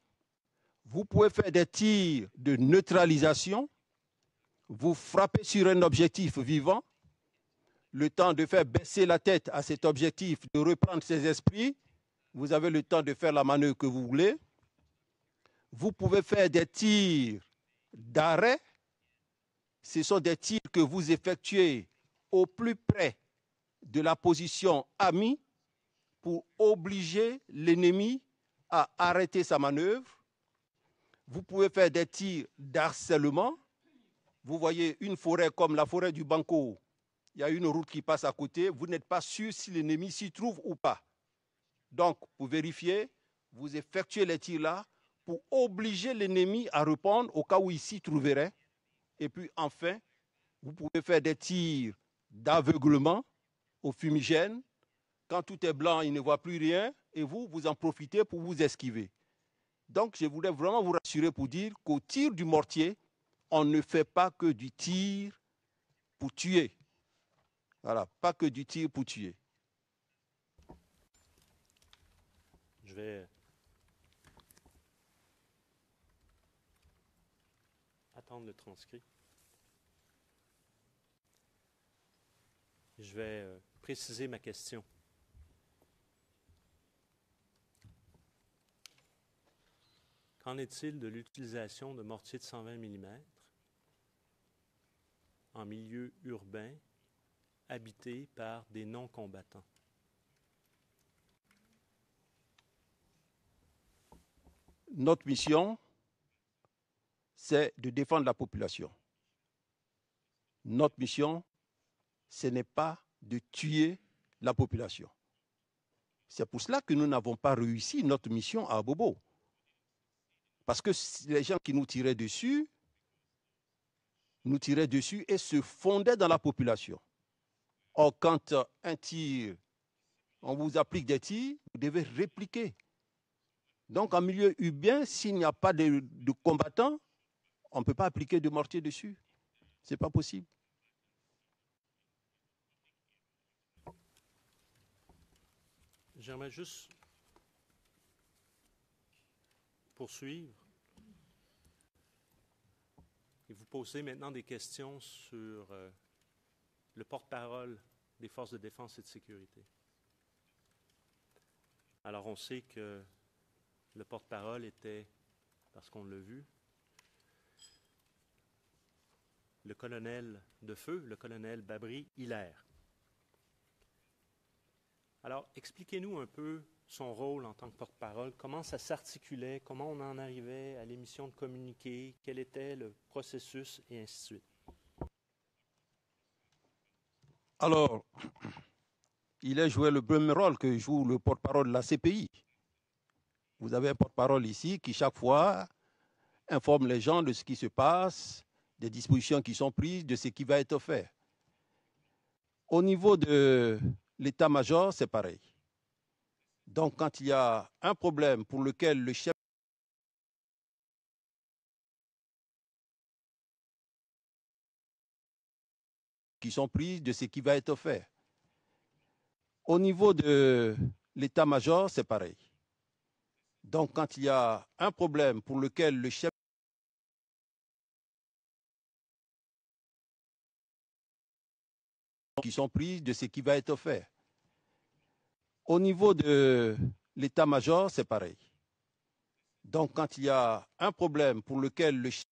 Vous pouvez faire des tirs de neutralisation. Vous frappez sur un objectif vivant. Le temps de faire baisser la tête à cet objectif, de reprendre ses esprits. Vous avez le temps de faire la manœuvre que vous voulez. Vous pouvez faire des tirs d'arrêt. Ce sont des tirs que vous effectuez au plus près de la position amie pour obliger l'ennemi à arrêter sa manœuvre. Vous pouvez faire des tirs d'harcèlement. Vous voyez une forêt comme la forêt du Banco, il y a une route qui passe à côté, vous n'êtes pas sûr si l'ennemi s'y trouve ou pas. Donc, pour vérifier, vous effectuez les tirs là pour obliger l'ennemi à répondre au cas où il s'y trouverait. Et puis enfin, vous pouvez faire des tirs d'aveuglement au fumigène. Quand tout est blanc, il ne voit plus rien et vous en profitez pour vous esquiver. Donc, je voulais vraiment vous rassurer pour dire qu'au tir du mortier, on ne fait pas que du tir pour tuer. Voilà, pas que du tir pour tuer. Je vais attendre le transcrit. Je vais préciser ma question. Qu'en est-il de l'utilisation de mortiers de 120 mm en milieu urbain habité par des non-combattants? Notre mission, c'est de défendre la population. Notre mission, ce n'est pas de tuer la population. C'est pour cela que nous n'avons pas réussi notre mission à Bobo. Parce que les gens qui nous tiraient dessus nous tiraient dessus et se fondaient dans la population. Or, quand un tir, on vous applique des tirs, vous devez répliquer. Donc, en milieu urbain, s'il n'y a pas de combattants, on ne peut pas appliquer de mortier dessus. Ce n'est pas possible. J'aimerais juste poursuivre et vous poser maintenant des questions sur le porte-parole des forces de défense et de sécurité. Alors, on sait que le porte-parole était, parce qu'on l'a vu, le colonel de feu, le colonel Babri Hilaire. Alors, expliquez-nous un peu son rôle en tant que porte-parole, comment ça s'articulait, comment on en arrivait à l'émission de communiqué, quel était le processus, et ainsi de suite. Alors, il a joué le même rôle que joue le porte-parole de la CPI. Vous avez un porte-parole ici qui, chaque fois, informe les gens de ce qui se passe, des dispositions qui sont prises, de ce qui va être fait. Au niveau de l'état-major, c'est pareil. Donc, quand il y a un problème pour lequel le chef qui sont prises, de ce qui va être fait. Au niveau de l'état-major, c'est pareil. Donc, quand il y a un problème pour lequel le chef qui sont prises, de ce qui va être fait. Au niveau de l'état-major, c'est pareil. Donc, quand il y a un problème pour lequel le chef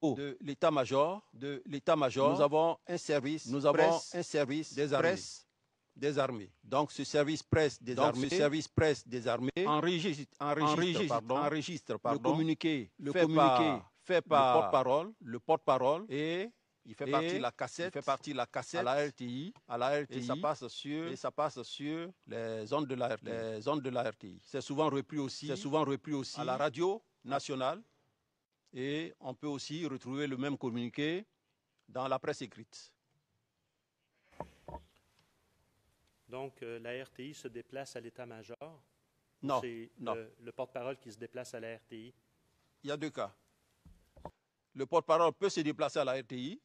de l'état-major, nous avons un service, des armées. Donc ce service presse des armées enregistre le communiqué fait par le porte-parole et il fait partie de la cassette à la RTI, et ça passe sur les ondes de la RTI. C'est souvent repris aussi à la radio nationale, et on peut aussi retrouver le même communiqué dans la presse écrite. Donc, la RTI se déplace à l'état-major? Non, c'est non. Le porte-parole qui se déplace à la RTI? Il y a deux cas. Le porte-parole peut se déplacer à la RTI,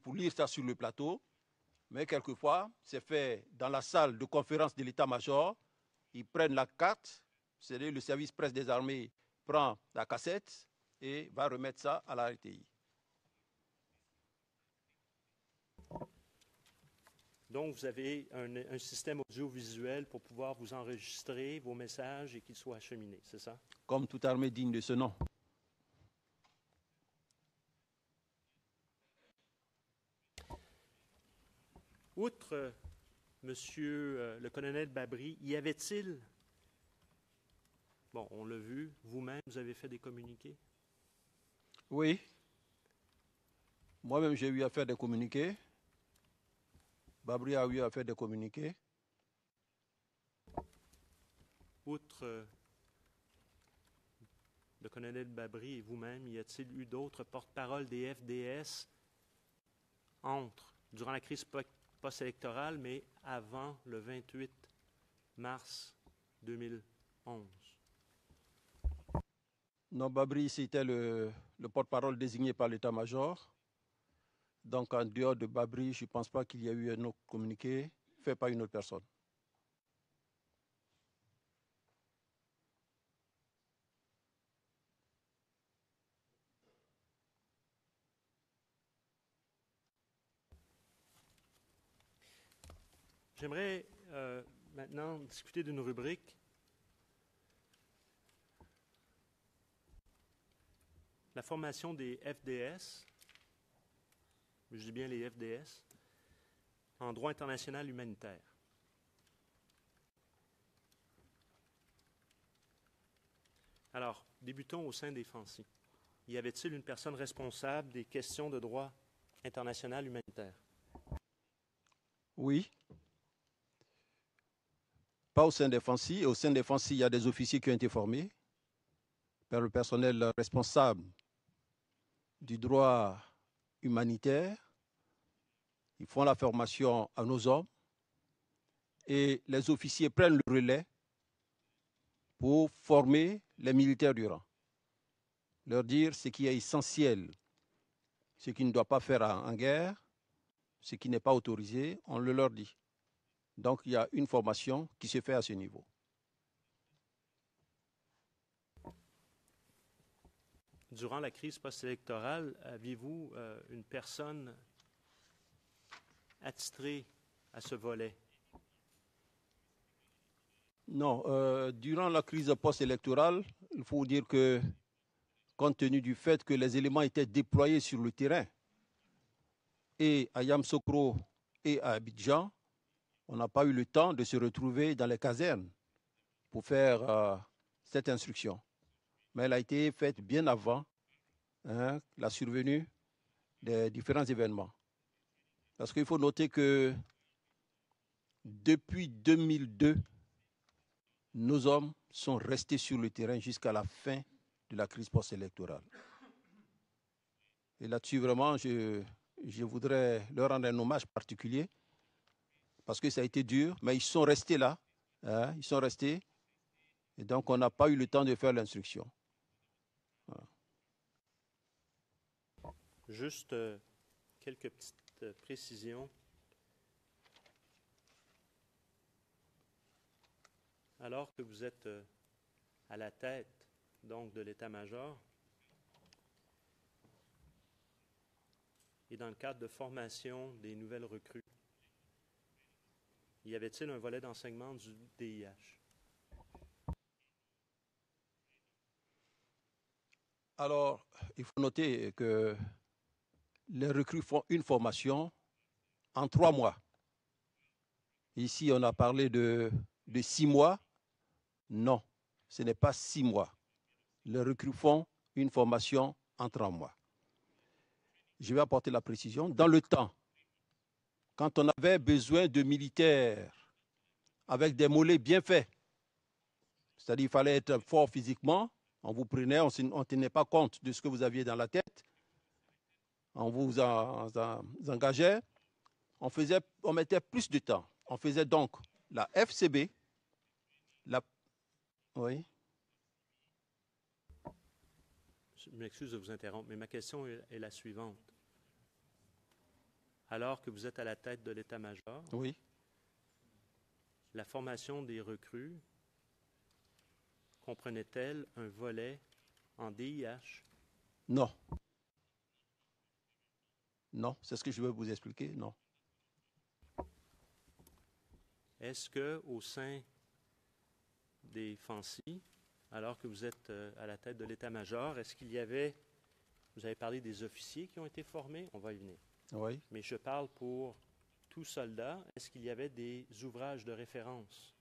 pour lire ça sur le plateau, mais quelquefois, c'est fait dans la salle de conférence de l'état-major. Ils prennent la carte, c'est-à-dire le service presse des armées prend la cassette et va remettre ça à la RTI. Donc, vous avez un système audiovisuel pour pouvoir vous enregistrer vos messages et qu'ils soient acheminés, c'est ça? Comme toute armée digne de ce nom. Outre Monsieur le colonel Babry, y avait-il, bon, on l'a vu, vous-même, vous avez fait des communiqués? Oui. Moi-même, j'ai eu à faire des communiqués. Babry a eu à faire des communiqués. Outre le colonel Babry et vous-même, y a-t-il eu d'autres porte-parole des FDS durant la crise post-électorale, mais avant le 28 mars 2011? Non, Babry, c'était le porte-parole désigné par l'état-major. Donc, en dehors de Babry, je ne pense pas qu'il y a eu un autre communiqué fait par une autre personne. J'aimerais maintenant discuter d'une rubrique. La formation des FDS, je dis bien les FDS, en droit international humanitaire. Alors, débutons au sein des FANCI. Y avait-il une personne responsable des questions de droit international humanitaire? Oui. Pas au sein des FANCI. Au sein des FANCI, il y a des officiers qui ont été formés par le personnel responsable du droit humanitaire. Ils font la formation à nos hommes et les officiers prennent le relais pour former les militaires du rang. Leur dire ce qui est essentiel, ce qu'ils ne doivent pas faire en guerre, ce qui n'est pas autorisé, on le leur dit. Donc, il y a une formation qui se fait à ce niveau. Durant la crise post-électorale, aviez-vous une personne attitrée à ce volet? Non, durant la crise post-électorale, il faut dire que, compte tenu du fait que les éléments étaient déployés sur le terrain, et à Yamoussoukro et à Abidjan, on n'a pas eu le temps de se retrouver dans les casernes pour faire cette instruction. Mais elle a été faite bien avant la survenue des différents événements. Parce qu'il faut noter que depuis 2002, nos hommes sont restés sur le terrain jusqu'à la fin de la crise post-électorale. Et là-dessus, vraiment, je voudrais leur rendre un hommage particulier parce que ça a été dur, mais ils sont restés là. Ils sont restés. Et donc, on n'a pas eu le temps de faire l'instruction. Voilà. Juste quelques petites précisions. Alors que vous êtes à la tête donc de l'état-major et dans le cadre de formation des nouvelles recrues, y avait-il un volet d'enseignement du DIH? Alors, il faut noter que les recrues font une formation en 3 mois. Ici, on a parlé de 6 mois. Non, ce n'est pas 6 mois. Les recrues font une formation en 3 mois. Je vais apporter la précision. Dans le temps, quand on avait besoin de militaires avec des mollets bien faits, c'est-à-dire qu'il fallait être fort physiquement, on vous prenait, on ne tenait pas compte de ce que vous aviez dans la tête, on vous engageait, on mettait plus de temps. On faisait donc la FCB, oui. Je m'excuse de vous interrompre, mais ma question est la suivante. Alors que vous êtes à la tête de l'état-major, Oui. la formation des recrues comprenait-elle un volet en DIH? Non. Non, c'est ce que je veux vous expliquer, non. Est-ce qu'au sein des FANCI, alors que vous êtes à la tête de l'état-major, est-ce qu'il y avait, vous avez parlé des officiers qui ont été formés, on va y venir, Oui. mais je parle pour tout soldat, est-ce qu'il y avait des ouvrages de référence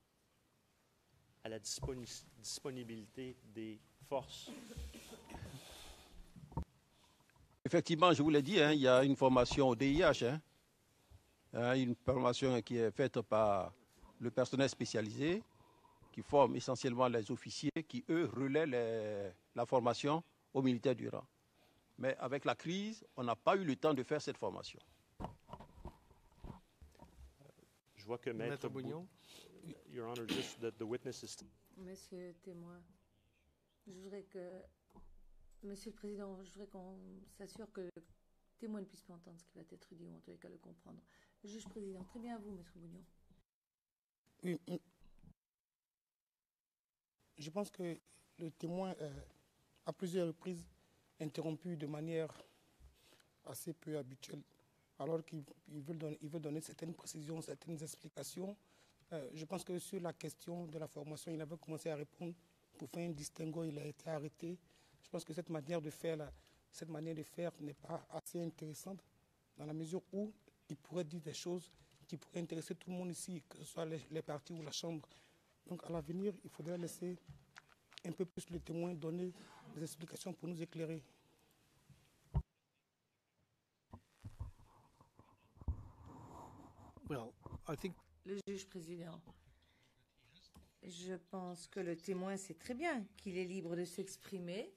à la disponibilité des forces? Effectivement, je vous l'ai dit, il y a une formation au DIH, une formation qui est faite par le personnel spécialisé, qui forme essentiellement les officiers qui, eux, relaient la formation aux militaires du rang. Mais avec la crise, on n'a pas eu le temps de faire cette formation. Je vois que Maître Bougnon. Your Honor, just that the witness is... Monsieur le témoin, je voudrais que, Monsieur le Président, je voudrais qu'on s'assure que le témoin ne puisse pas entendre ce qui va être dit, ou en tous les cas le comprendre. Le juge président, très bien à vous, Maître Bougnon. Oui, je pense que le témoin à plusieurs reprises interrompu de manière assez peu habituelle, alors qu'il veut donner certaines précisions, certaines explications. Je pense que sur la question de la formation, il avait commencé à répondre pour faire un distinguo, il a été arrêté. Je pense que cette manière de faire n'est pas assez intéressante dans la mesure où il pourrait dire des choses qui pourraient intéresser tout le monde ici, que ce soit les partis ou la Chambre. Donc à l'avenir, il faudrait laisser un peu plus le témoin donner des explications pour nous éclairer. Well, I think Le juge président, je pense que le témoin sait très bien qu'il est libre de s'exprimer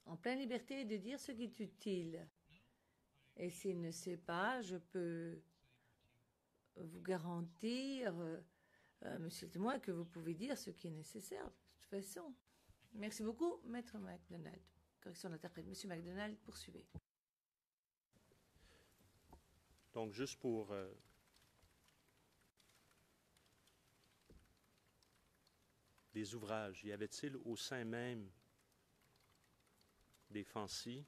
en pleine liberté et de dire ce qui est utile. Et s'il ne sait pas, je peux vous garantir, monsieur le témoin, que vous pouvez dire ce qui est nécessaire, de toute façon. Merci beaucoup, Maître MacDonald. Correction d'interprète. Monsieur MacDonald, poursuivez. Donc, juste pour des ouvrages, y avait-il au sein même des FANCI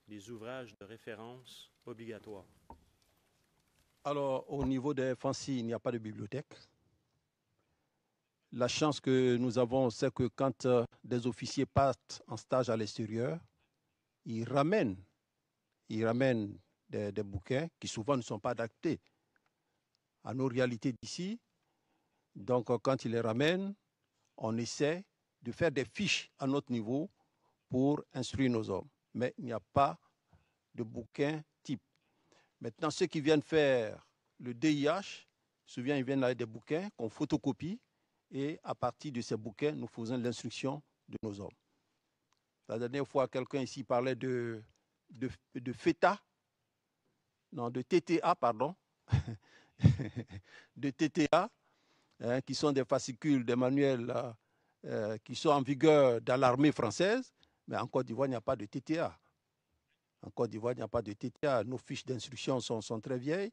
des ouvrages de référence obligatoires? Alors, au niveau des FANCI, il n'y a pas de bibliothèque. La chance que nous avons, c'est que quand des officiers partent en stage à l'extérieur, ils ramènent des bouquins qui souvent ne sont pas adaptés à nos réalités d'ici. Donc, quand ils les ramènent, on essaie de faire des fiches à notre niveau pour instruire nos hommes. Mais il n'y a pas de bouquin type. Maintenant, ceux qui viennent faire le DIH, souvent ils viennent avec des bouquins qu'on photocopie et à partir de ces bouquins, nous faisons l'instruction de nos hommes. La dernière fois, quelqu'un ici parlait de FETA, non, de TTA, pardon, de TTA, qui sont des fascicules, des manuels qui sont en vigueur dans l'armée française, mais en Côte d'Ivoire, il n'y a pas de TTA. En Côte d'Ivoire, il n'y a pas de TTA. Nos fiches d'instruction sont très vieilles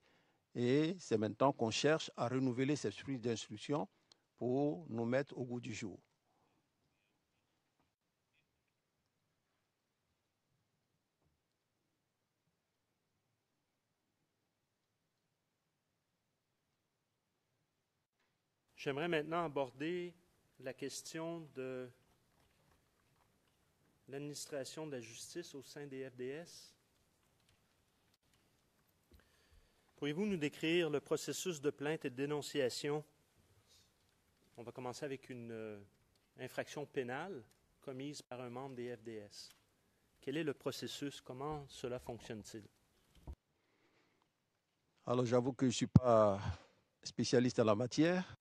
et c'est maintenant qu'on cherche à renouveler ces fiches d'instruction pour nous mettre au goût du jour. J'aimerais maintenant aborder la question de l'administration de la justice au sein des FDS. Pourriez-vous nous décrire le processus de plainte et de dénonciation? On va commencer avec une infraction pénale commise par un membre des FDS. Quel est le processus? Comment cela fonctionne-t-il? Alors, j'avoue que je ne suis pas spécialiste en la matière,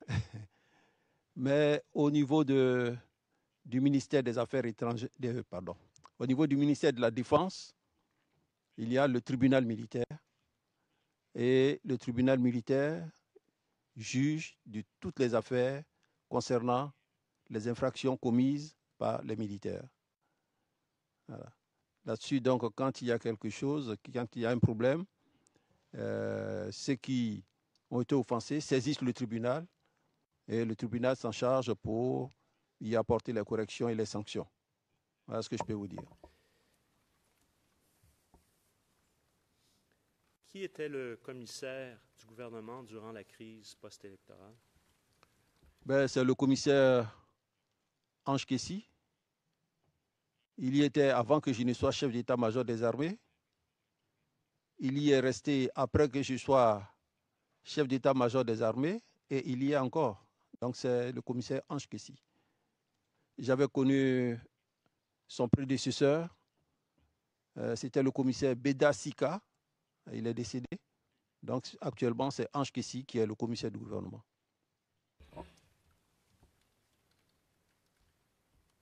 mais au niveau du ministère des Affaires étrangères, au niveau du ministère de la Défense, il y a le tribunal militaire. Et le tribunal militaire juge de toutes les affaires concernant les infractions commises par les militaires. Voilà. Là-dessus, donc, quand il y a quelque chose, quand il y a un problème, ceux qui ont été offensés saisissent le tribunal et le tribunal s'en charge pour y apporter les corrections et les sanctions. Voilà ce que je peux vous dire. Qui était le commissaire du gouvernement durant la crise post-électorale? C'est le commissaire Ange Kessi. Il y était avant que je ne sois chef d'état-major des armées. Il y est resté après que je sois chef d'état-major des armées et il y est encore. Donc c'est le commissaire Ange Kessi. J'avais connu son prédécesseur, c'était le commissaire Beda Sika. Il est décédé. Donc actuellement, c'est Ange Kessi qui est le commissaire du gouvernement.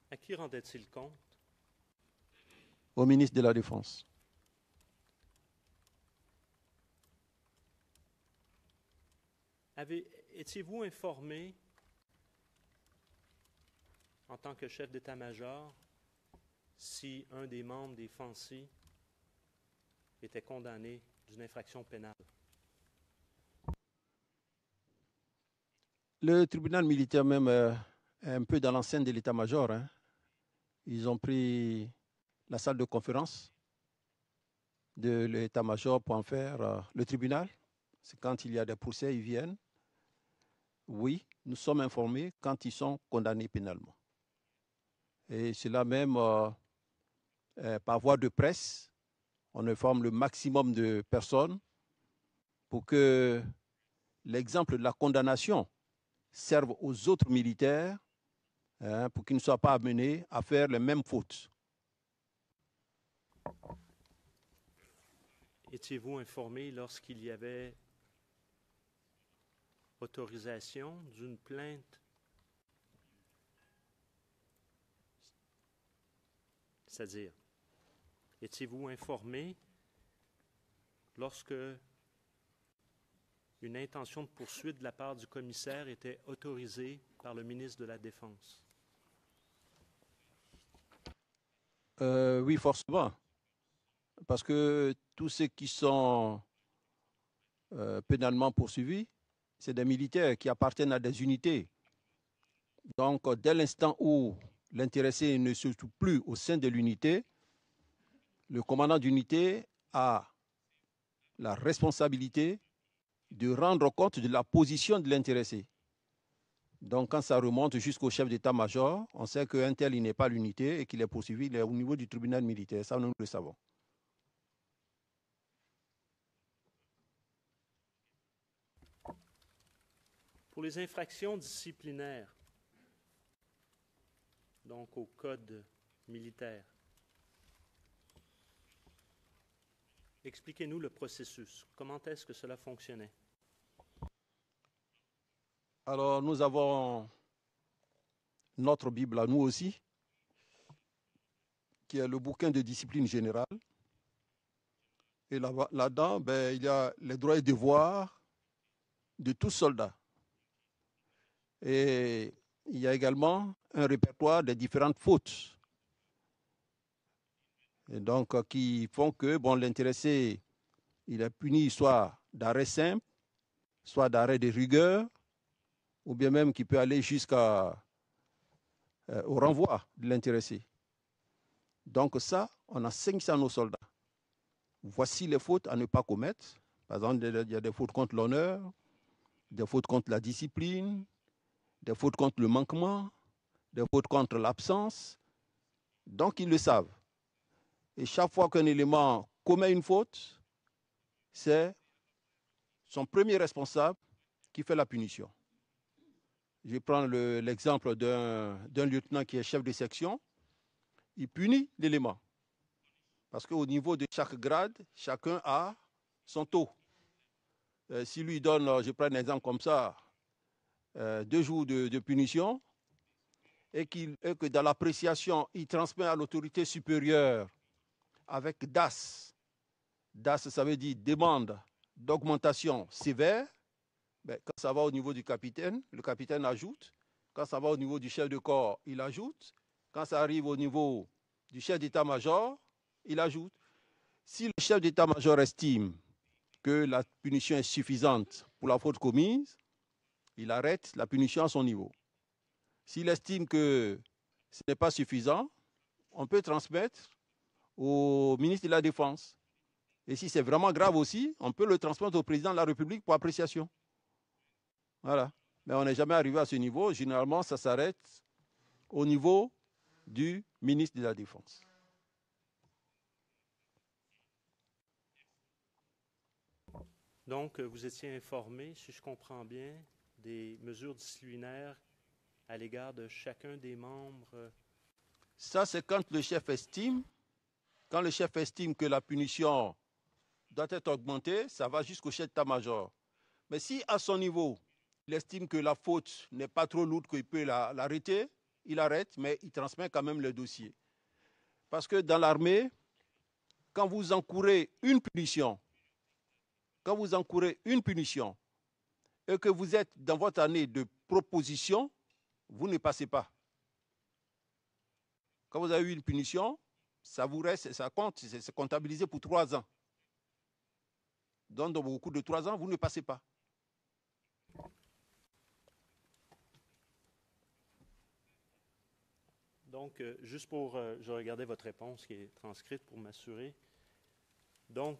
À qui rendait-il compte? Au ministre de la Défense. Étiez-vous informé, en tant que chef d'état-major, si un des membres des FANCI était condamné d'une infraction pénale? Le tribunal militaire même est un peu dans l'enceinte de l'état-major. Hein. Ils ont pris la salle de conférence de l'état-major pour en faire le tribunal. C'est quand il y a des procès, ils viennent. Oui, nous sommes informés quand ils sont condamnés pénalement. Et cela même par voie de presse, on informe le maximum de personnes pour que l'exemple de la condamnation serve aux autres militaires pour qu'ils ne soient pas amenés à faire les mêmes fautes. Étiez-vous informé lorsqu'il y avait autorisation d'une plainte? C'est-à-dire, étiez-vous informé lorsque une intention de poursuite de la part du commissaire était autorisée par le ministre de la Défense? Oui, forcément. Parce que tous ceux qui sont pénalement poursuivis, c'est des militaires qui appartiennent à des unités. Donc, dès l'instant où l'intéressé ne se trouve plus au sein de l'unité, le commandant d'unité a la responsabilité de rendre compte de la position de l'intéressé. Donc, quand ça remonte jusqu'au chef d'état-major, on sait qu'un tel, il n'est pas l'unité et qu'il est poursuivi, il est au niveau du tribunal militaire. Ça, nous le savons. Pour les infractions disciplinaires, donc au code militaire, expliquez-nous le processus. Comment est-ce que cela fonctionnait? Alors, nous avons notre Bible à nous aussi, qui est le bouquin de discipline générale. Et là-dedans, il y a les droits et devoirs de tout soldat. Et il y a également un répertoire des différentes fautes. Et donc, qui font que l'intéressé, il est puni soit d'arrêt simple, soit d'arrêt de rigueur, ou bien même qui peut aller jusqu'au renvoi de l'intéressé. Donc ça, on enseigne ça à nos soldats. Voici les fautes à ne pas commettre. Par exemple, il y a des fautes contre l'honneur, des fautes contre la discipline, des fautes contre le manquement, des fautes contre l'absence. Donc, ils le savent. Et chaque fois qu'un élément commet une faute, c'est son premier responsable qui fait la punition. Je vais prendre l'exemple d'un lieutenant qui est chef de section. Il punit l'élément. Parce qu'au niveau de chaque grade, chacun a son taux. Si lui donne, je prends un exemple comme ça, 2 jours de punition, et que dans l'appréciation, il transmet à l'autorité supérieure avec DAS. DAS, ça veut dire demande d'augmentation sévère. Ben, quand ça va au niveau du capitaine, le capitaine ajoute. Quand ça va au niveau du chef de corps, il ajoute. Quand ça arrive au niveau du chef d'état-major, il ajoute. Si le chef d'état-major estime que la punition est suffisante pour la faute commise, il arrête la punition à son niveau. S'il estime que ce n'est pas suffisant, on peut transmettre au ministre de la Défense. Et si c'est vraiment grave aussi, on peut le transmettre au président de la République pour appréciation. Voilà. Mais on n'est jamais arrivé à ce niveau. Généralement, ça s'arrête au niveau du ministre de la Défense. Donc, vous étiez informé, si je comprends bien, des mesures disciplinaires à l'égard de chacun des membres. Ça, c'est quand le chef estime que la punition doit être augmentée, ça va jusqu'au chef d'état-major. Mais si à son niveau, il estime que la faute n'est pas trop lourde qu'il peut l'arrêter, il arrête, mais il transmet quand même le dossier. Parce que dans l'armée, quand vous encourez une punition, et que vous êtes dans votre année de proposition, vous ne passez pas. Quand vous avez eu une punition, ça vous reste, ça compte, c'est comptabilisé pour 3 ans. Donc, dans vos cours de 3 ans, vous ne passez pas. Donc, juste pour, je regardais votre réponse qui est transcrite pour m'assurer. Donc,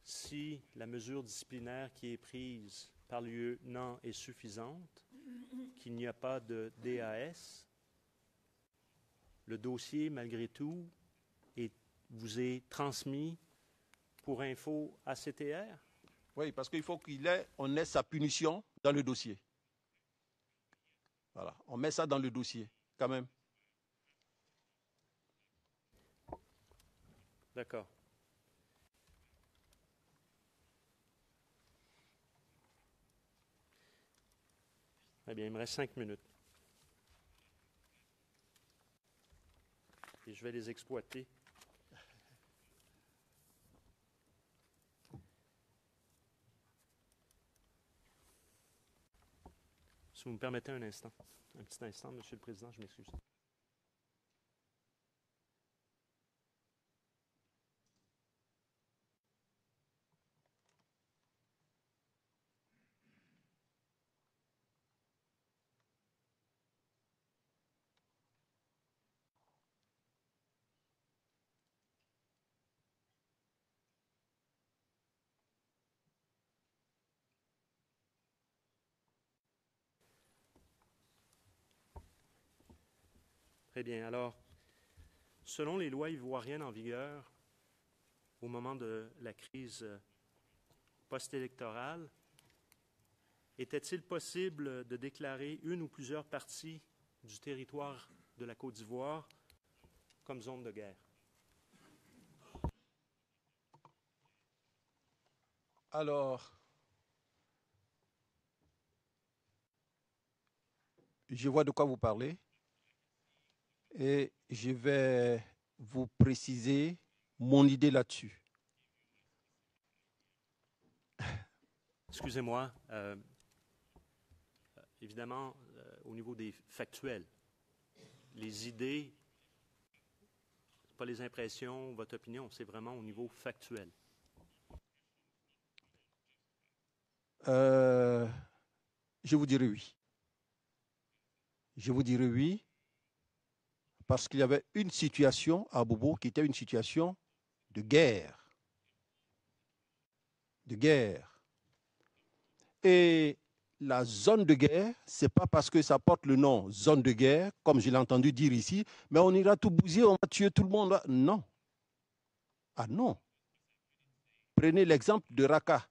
si la mesure disciplinaire qui est prise par le lieutenant est suffisante, qu'il n'y a pas de DAS, le dossier, malgré tout, vous est transmis pour info à CTR? Oui, parce qu'il faut qu'on ait sa punition dans le dossier. Voilà, on met ça dans le dossier, quand même. D'accord. Eh bien, il me reste 5 minutes. Et je vais les exploiter. Si vous me permettez un instant. Un petit instant, Monsieur le Président, je m'excuse. Très bien. Alors, selon les lois ivoiriennes en vigueur, au moment de la crise post-électorale, était-il possible de déclarer une ou plusieurs parties du territoire de la Côte d'Ivoire comme zone de guerre? Alors, je vois de quoi vous parlez et je vais vous préciser mon idée là-dessus. Excusez-moi. Évidemment, au niveau des factuels, les idées, pas les impressions, votre opinion, c'est vraiment au niveau factuel. Je vous dirais oui. Je vous dirais oui, parce qu'il y avait une situation à Bobo qui était une situation de guerre. De guerre. Et la zone de guerre, ce n'est pas parce que ça porte le nom zone de guerre, comme je l'ai entendu dire ici, mais on ira tout bousiller, on va tuer tout le monde. Non. Ah non. Prenez l'exemple de Raqqa.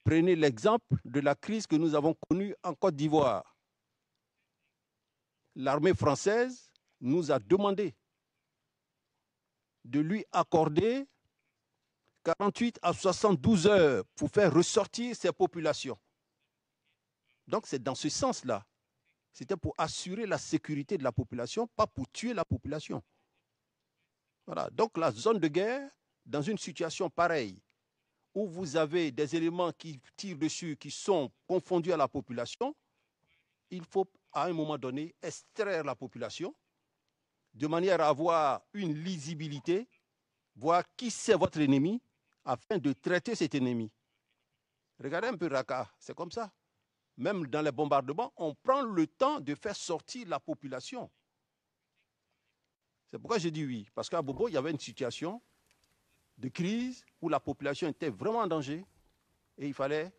Prenez l'exemple de la crise que nous avons connue en Côte d'Ivoire. L'armée française nous a demandé de lui accorder 48 à 72 heures pour faire ressortir ces populations. Donc c'est dans ce sens-là. C'était pour assurer la sécurité de la population, pas pour tuer la population. Voilà. Donc la zone de guerre, dans une situation pareille, où vous avez des éléments qui tirent dessus, qui sont confondus à la population, il faut à un moment donné extraire la population de manière à avoir une lisibilité, voir qui c'est votre ennemi, afin de traiter cet ennemi. Regardez un peu Raqqa, c'est comme ça. Même dans les bombardements, on prend le temps de faire sortir la population. C'est pourquoi je dis oui, parce qu'à Bobo, il y avait une situation de crise où la population était vraiment en danger et il fallait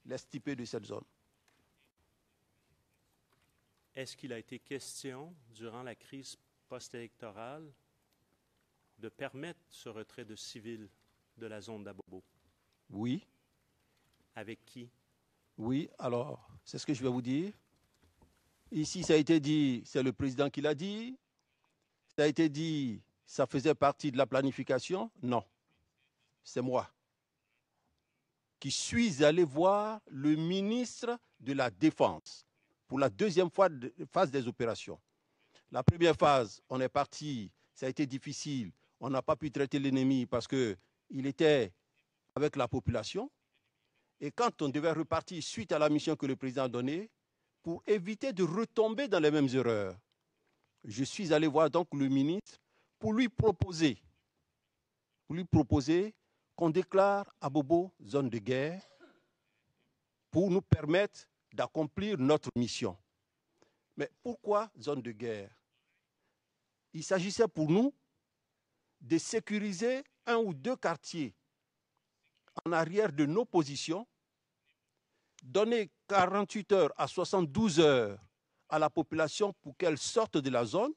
l'extirper de cette zone. Est-ce qu'il a été question, durant la crise post-électorale, de permettre ce retrait de civils de la zone d'Abobo? Oui. Avec qui? Oui, alors, c'est ce que je vais vous dire. Ici, ça a été dit, c'est le président qui l'a dit. Ça a été dit, ça faisait partie de la planification. Non, c'est moi qui suis allé voir le ministre de la Défense pour la deuxième phase des opérations. La première phase, on est parti, ça a été difficile. On n'a pas pu traiter l'ennemi parce qu'il était avec la population. Et quand on devait repartir suite à la mission que le président a donnée, pour éviter de retomber dans les mêmes erreurs, je suis allé voir donc le ministre pour lui proposer qu'on déclare Abobo zone de guerre pour nous permettre d'accomplir notre mission. Mais pourquoi zone de guerre? Il s'agissait pour nous de sécuriser un ou deux quartiers en arrière de nos positions, donner 48 heures à 72 heures à la population pour qu'elle sorte de la zone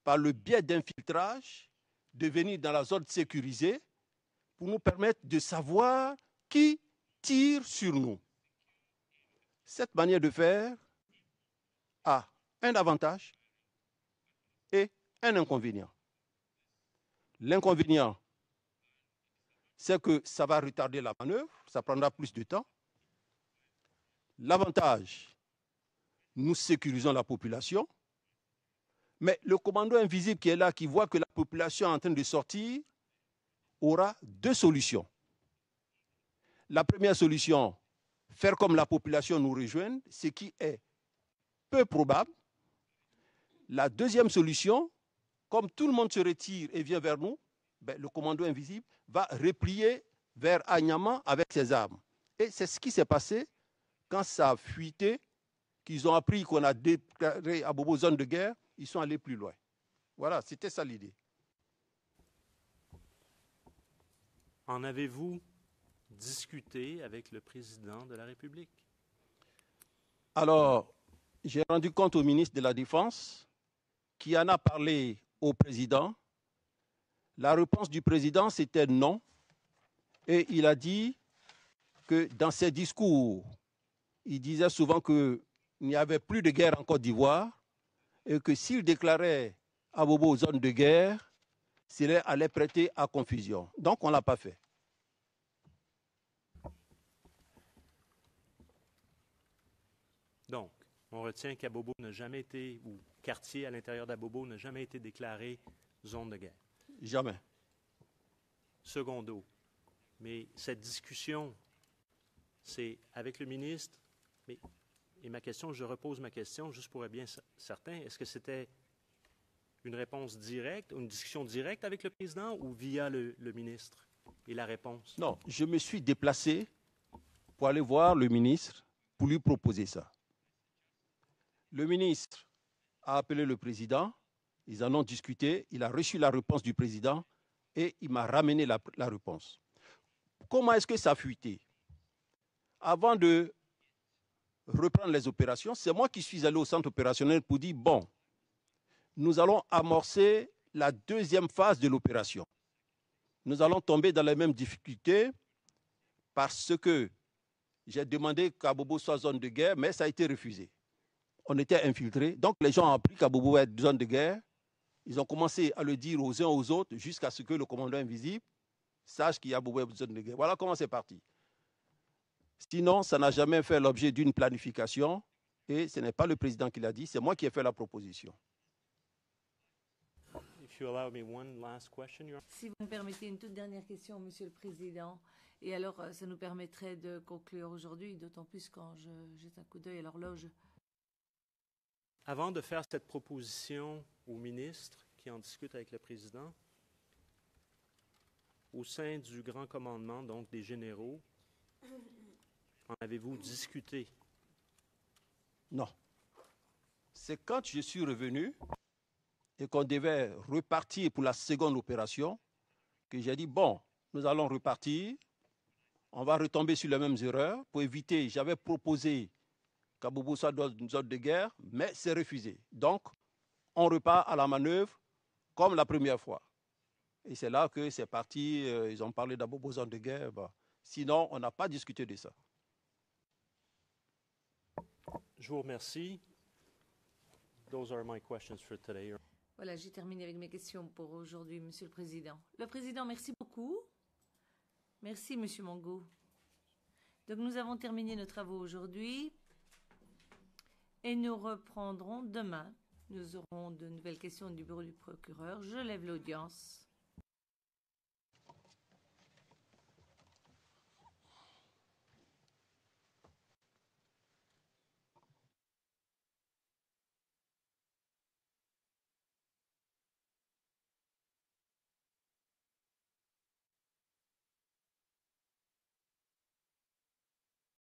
par le biais d'infiltrage, de venir dans la zone sécurisée pour nous permettre de savoir qui tire sur nous. Cette manière de faire a un avantage et un inconvénient. L'inconvénient, c'est que ça va retarder la manœuvre, ça prendra plus de temps. L'avantage, nous sécurisons la population, mais le commando invisible qui est là, qui voit que la population est en train de sortir, aura deux solutions. La première solution, faire comme la population nous rejoigne, ce qui est peu probable. La deuxième solution, comme tout le monde se retire et vient vers nous, ben, le commando invisible va replier vers Anyama avec ses armes. Et c'est ce qui s'est passé quand ça a fuité, qu'ils ont appris qu'on a déclaré à Bobo zone de guerre, ils sont allés plus loin. Voilà, c'était ça l'idée. En avez-vous discuté avec le président de la République? Alors, j'ai rendu compte au ministre de la Défense qui en a parlé au président. La réponse du président, c'était non. Et il a dit que dans ses discours, il disait souvent qu'il n'y avait plus de guerre en Côte d'Ivoire et que s'il déclarait à Bobo zone de guerre, cela allait prêter à confusion. Donc, on ne l'a pas fait. Donc, on retient qu'Abobo n'a jamais été, ou quartier à l'intérieur d'Abobo n'a jamais été déclaré zone de guerre. Jamais. Secondo, mais cette discussion, c'est avec le ministre, et ma question, je repose ma question juste pour être bien certain, est-ce que c'était une réponse directe, une discussion directe avec le président ou via le ministre et la réponse? Non, je me suis déplacé pour aller voir le ministre pour lui proposer ça. Le ministre a appelé le président, ils en ont discuté, il a reçu la réponse du président et il m'a ramené la réponse. Comment est-ce que ça a fuité? avant de reprendre les opérations, c'est moi qui suis allé au centre opérationnel pour dire, bon, nous allons amorcer la deuxième phase de l'opération. Nous allons tomber dans les mêmes difficultés parce que j'ai demandé qu'Abobo soit zone de guerre, mais ça a été refusé. On était infiltrés. Donc les gens ont appris qu'Abobo est zone de guerre. Ils ont commencé à le dire aux uns aux autres jusqu'à ce que le commandant invisible sache qu'il y a Abobo est zone de guerre. Voilà comment c'est parti. Sinon, ça n'a jamais fait l'objet d'une planification et ce n'est pas le président qui l'a dit, c'est moi qui ai fait la proposition. If you allow me one last question, Your Honor. Si vous me permettez une toute dernière question, Monsieur le Président, et alors ça nous permettrait de conclure aujourd'hui, d'autant plus quand je jette un coup d'œil à l'horloge. Avant de faire cette proposition au ministre qui en discute avec le président, au sein du grand commandement, donc des généraux, en avez-vous discuté? Non. C'est quand je suis revenu et qu'on devait repartir pour la seconde opération que j'ai dit, bon, nous allons repartir, on va retomber sur les mêmes erreurs pour éviter, j'avais proposé qu'Abobo soit dans une zone de guerre, mais c'est refusé. Donc, on repart à la manœuvre comme la première fois. Et c'est là que c'est parti, ils ont parlé d'Abobo zone de guerre. Bah. Sinon, on n'a pas discuté de ça. Je vous remercie. Those are my questions for today. Voilà, j'ai terminé avec mes questions pour aujourd'hui, Monsieur le Président. Le Président, merci beaucoup. Merci, Monsieur Mongo. Donc, nous avons terminé nos travaux aujourd'hui et nous reprendrons demain. Nous aurons de nouvelles questions du bureau du procureur. Je lève l'audience.